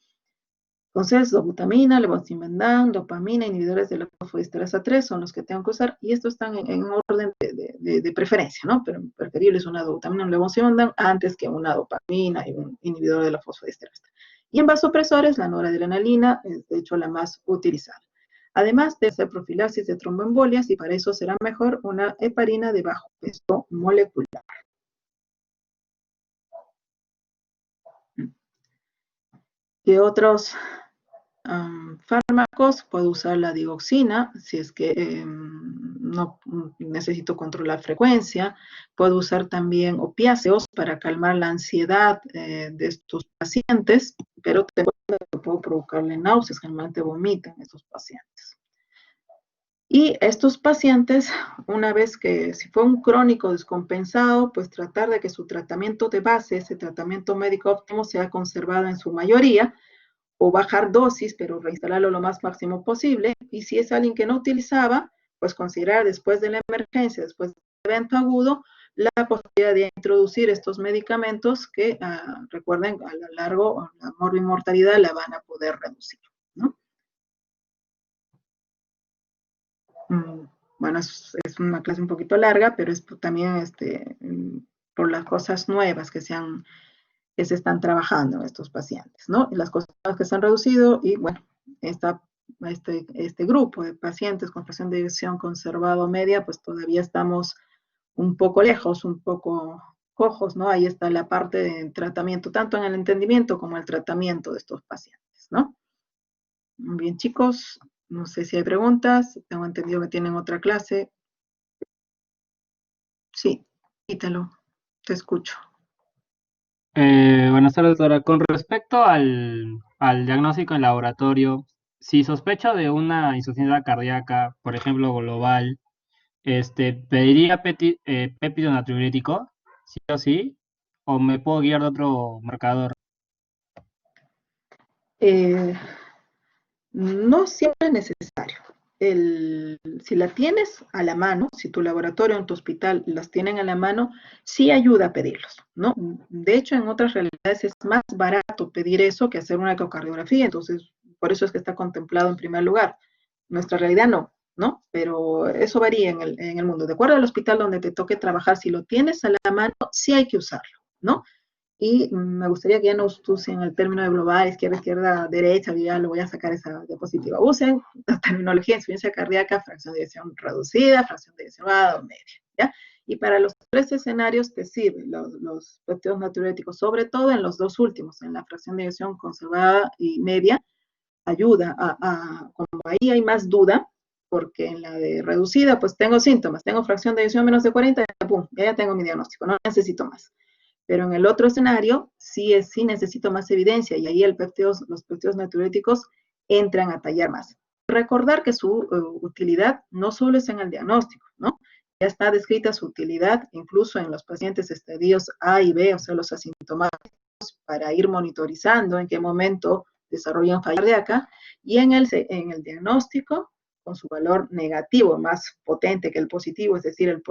Entonces, dobutamina, levosimendan, dopamina, inhibidores de la fosfodiesterasa 3 son los que tengo que usar y estos están en orden de preferencia, ¿no? Pero preferible es una dobutamina, un levosimendan antes que una dopamina y un inhibidor de la fosfodiesterasa. Y en vasopresores, la noradrenalina es de hecho la más utilizada. Además de hacer profilaxis de tromboembolias y para eso será mejor una heparina de bajo peso molecular. ¿Qué otros fármacos? Puedo usar la digoxina si es que no necesito controlar frecuencia. Puedo usar también opiáceos para calmar la ansiedad de estos pacientes, pero puedo provocarle náuseas, generalmente vomitan estos pacientes. Y estos pacientes, una vez que si fue un crónico descompensado, pues tratar de que su tratamiento de base, ese tratamiento médico óptimo, sea conservado en su mayoría, o bajar dosis, pero reinstalarlo lo más máximo posible. Y si es alguien que no utilizaba, pues considerar después de la emergencia, después del evento agudo, la posibilidad de introducir estos medicamentos que, recuerden, a lo largo, la morbimortalidad la van a poder reducir, ¿no? Bueno, es una clase un poquito larga, pero es también por las cosas nuevas que se han que se están trabajando en estos pacientes, ¿no? Y las cosas que se han reducido y, bueno, este grupo de pacientes con fracción de eyección conservado media, pues todavía estamos un poco lejos, un poco cojos, ¿no? Ahí está la parte de tratamiento, tanto en el entendimiento como el tratamiento de estos pacientes, ¿no? Bien, chicos, no sé si hay preguntas, tengo entendido que tienen otra clase. Sí, Ítalo, te escucho. Buenas tardes, doctora. Con respecto al diagnóstico en laboratorio, si sospecho de una insuficiencia cardíaca, por ejemplo, global, ¿pediría péptido natriurético, sí o sí? ¿O me puedo guiar de otro marcador? Eh, no siempre es necesario. Si la tienes a la mano, si tu laboratorio en tu hospital las tienen a la mano, sí ayuda a pedirlos, ¿no? De hecho, en otras realidades es más barato pedir eso que hacer una ecocardiografía, entonces por eso es que está contemplado en primer lugar. Nuestra realidad no, ¿no? Pero eso varía en el mundo. De acuerdo al hospital donde te toque trabajar, si lo tienes a la mano, sí hay que usarlo, ¿no? Y me gustaría que ya no usen el término de global, izquierda, derecha, ya lo voy a sacar esa diapositiva. Usen la terminología de insuficiencia cardíaca, fracción de eyección reducida, fracción de eyección o media, ¿ya? Y para los tres escenarios te sirven los péptidos natriuréticos, sobre todo en los dos últimos, en la fracción de eyección conservada y media, ayuda como ahí hay más duda, porque en la de reducida, pues tengo síntomas, tengo fracción de eyección menos de 40, pum, ya tengo mi diagnóstico, no necesito más. Pero en el otro escenario sí necesito más evidencia y ahí los péptidos natriuréticos entran a tallar más. Recordar que su utilidad no solo es en el diagnóstico, ¿no? Ya está descrita su utilidad incluso en los pacientes estadios A y B, o sea, los asintomáticos, para ir monitorizando en qué momento desarrollan falla cardíaca, y en el diagnóstico con su valor negativo más potente que el positivo, es decir,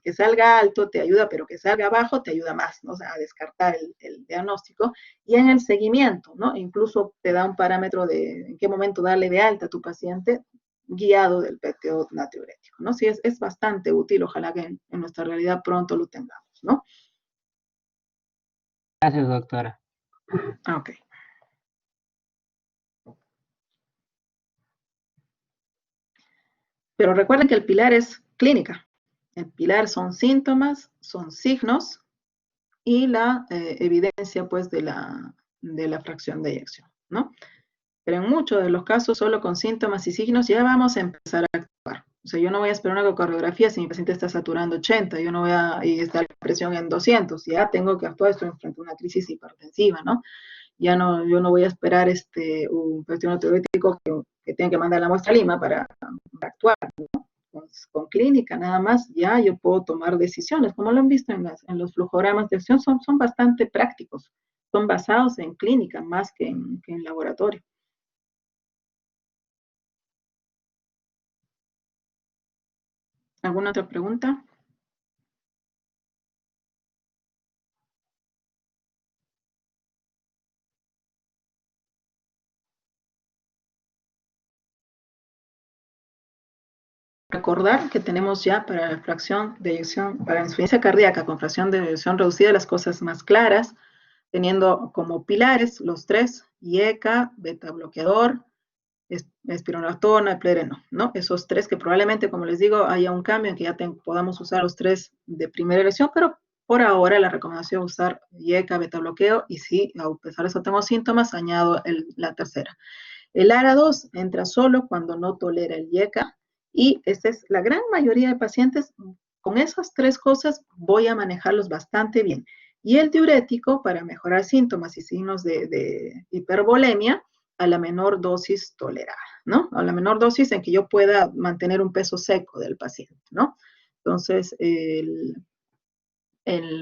que salga alto te ayuda, pero que salga bajo te ayuda más, ¿no? O sea, a descartar el diagnóstico. Y en el seguimiento, ¿no? Incluso te da un parámetro de en qué momento darle de alta a tu paciente guiado del péptido natriurético, ¿no? Sí, es bastante útil, ojalá que en nuestra realidad pronto lo tengamos, ¿no? Gracias, doctora. Ok. Pero recuerden que el pilar es clínica. El pilar son síntomas, son signos y la evidencia, pues, de la fracción de eyección, ¿no? Pero en muchos de los casos, solo con síntomas y signos, ya vamos a empezar a actuar. O sea, yo no voy a esperar una ecocardiografía si mi paciente está saturando 80, yo no voy y está la presión en 200, ya tengo que actuar, estoy frente a una crisis hipertensiva, ¿no? Ya no, yo no voy a esperar un cuestionario teorético que tenga que mandar la muestra a Lima para actuar, ¿no? Con clínica nada más, ya yo puedo tomar decisiones, como lo han visto en los flujogramas de acción, son bastante prácticos, son basados en clínica más que en laboratorio. ¿Alguna otra pregunta? Recordar que tenemos ya para la fracción de eyección, para la insuficiencia cardíaca con fracción de eyección reducida, las cosas más claras, teniendo como pilares los tres, IECA, beta bloqueador, espironolactona, plereno, ¿no? Esos tres que probablemente, como les digo, haya un cambio en que ya podamos usar los tres de primera elección, pero por ahora la recomendación es usar IECA, beta bloqueo, y si a pesar de eso tengo síntomas, añado la tercera. El ARA2 entra solo cuando no tolera el IECA, y esta es la gran mayoría de pacientes. Con esas tres cosas voy a manejarlos bastante bien. Y el diurético para mejorar síntomas y signos de hipervolemia a la menor dosis tolerada, ¿no? A la menor dosis en que yo pueda mantener un peso seco del paciente, ¿no? Entonces, en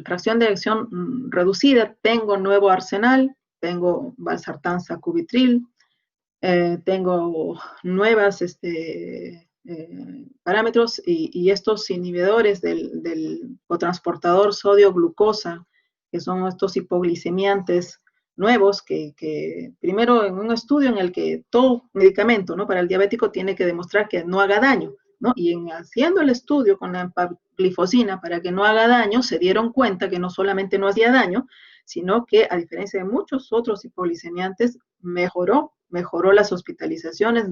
fracción de eyección reducida tengo nuevo arsenal, tengo valsartán, sacubitril, tengo nuevas parámetros y estos inhibidores del cotransportador sodio-glucosa, que son estos hipoglicemiantes nuevos, que primero en un estudio en el que todo medicamento, ¿no?, para el diabético tiene que demostrar que no haga daño, ¿no? Y en haciendo el estudio con la empaglifosina para que no haga daño, se dieron cuenta que no solamente no hacía daño, sino que a diferencia de muchos otros hipoglicemiantes, mejoró las hospitalizaciones,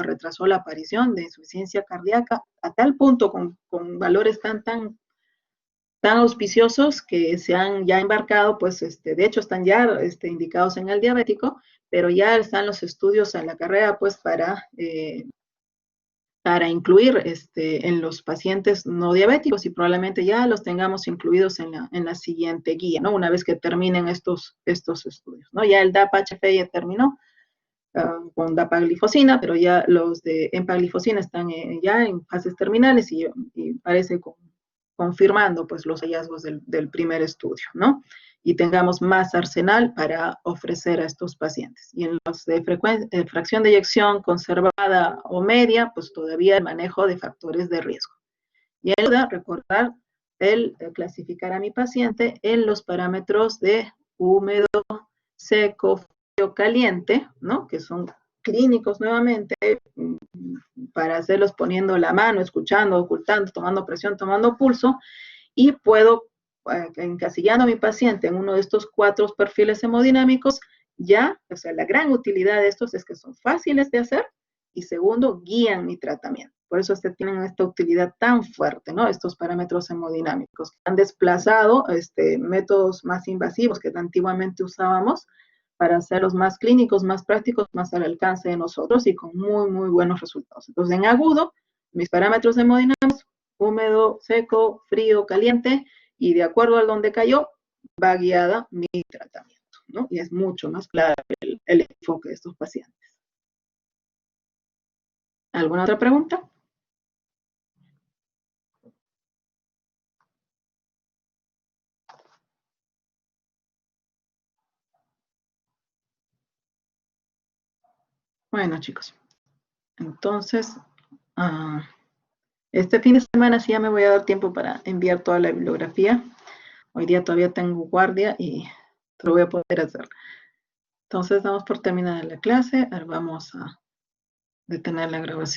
retrasó la aparición de insuficiencia cardíaca a tal punto con valores tan auspiciosos que se han ya embarcado, pues de hecho están ya indicados en el diabético, pero ya están los estudios en la carrera pues para incluir en los pacientes no diabéticos y probablemente ya los tengamos incluidos en la siguiente guía, ¿no? Una vez que terminen estos estudios, ¿no? Ya el DAPA-HF ya terminó con dapaglifosina, pero ya los de empaglifosina están ya en fases terminales y parece confirmando pues los hallazgos del primer estudio, ¿no? Y tengamos más arsenal para ofrecer a estos pacientes. Y en los de fracción de eyección conservada o media, pues todavía el manejo de factores de riesgo. Y ayuda a recordar el clasificar a mi paciente en los parámetros de húmedo, seco, frío, caliente, ¿no? Que son clínicos nuevamente, para hacerlos poniendo la mano, escuchando, ocultando, tomando presión, tomando pulso, y puedo, encasillando a mi paciente en uno de estos 4 perfiles hemodinámicos, ya, o sea, la gran utilidad de estos es que son fáciles de hacer y segundo, guían mi tratamiento. Por eso tienen esta utilidad tan fuerte, ¿no? Estos parámetros hemodinámicos que han desplazado métodos más invasivos que antiguamente usábamos para hacerlos más clínicos, más prácticos, más al alcance de nosotros y con muy, muy buenos resultados. Entonces, en agudo, mis parámetros hemodinámicos, húmedo, seco, frío, caliente, y de acuerdo a donde cayó, va guiada mi tratamiento, ¿no? Y es mucho más claro el enfoque de estos pacientes. ¿Alguna otra pregunta? Bueno, chicos, entonces, este fin de semana sí ya me voy a dar tiempo para enviar toda la bibliografía. Hoy día todavía tengo guardia y lo voy a poder hacer. Entonces, damos por terminada la clase. Ahora vamos a detener la grabación.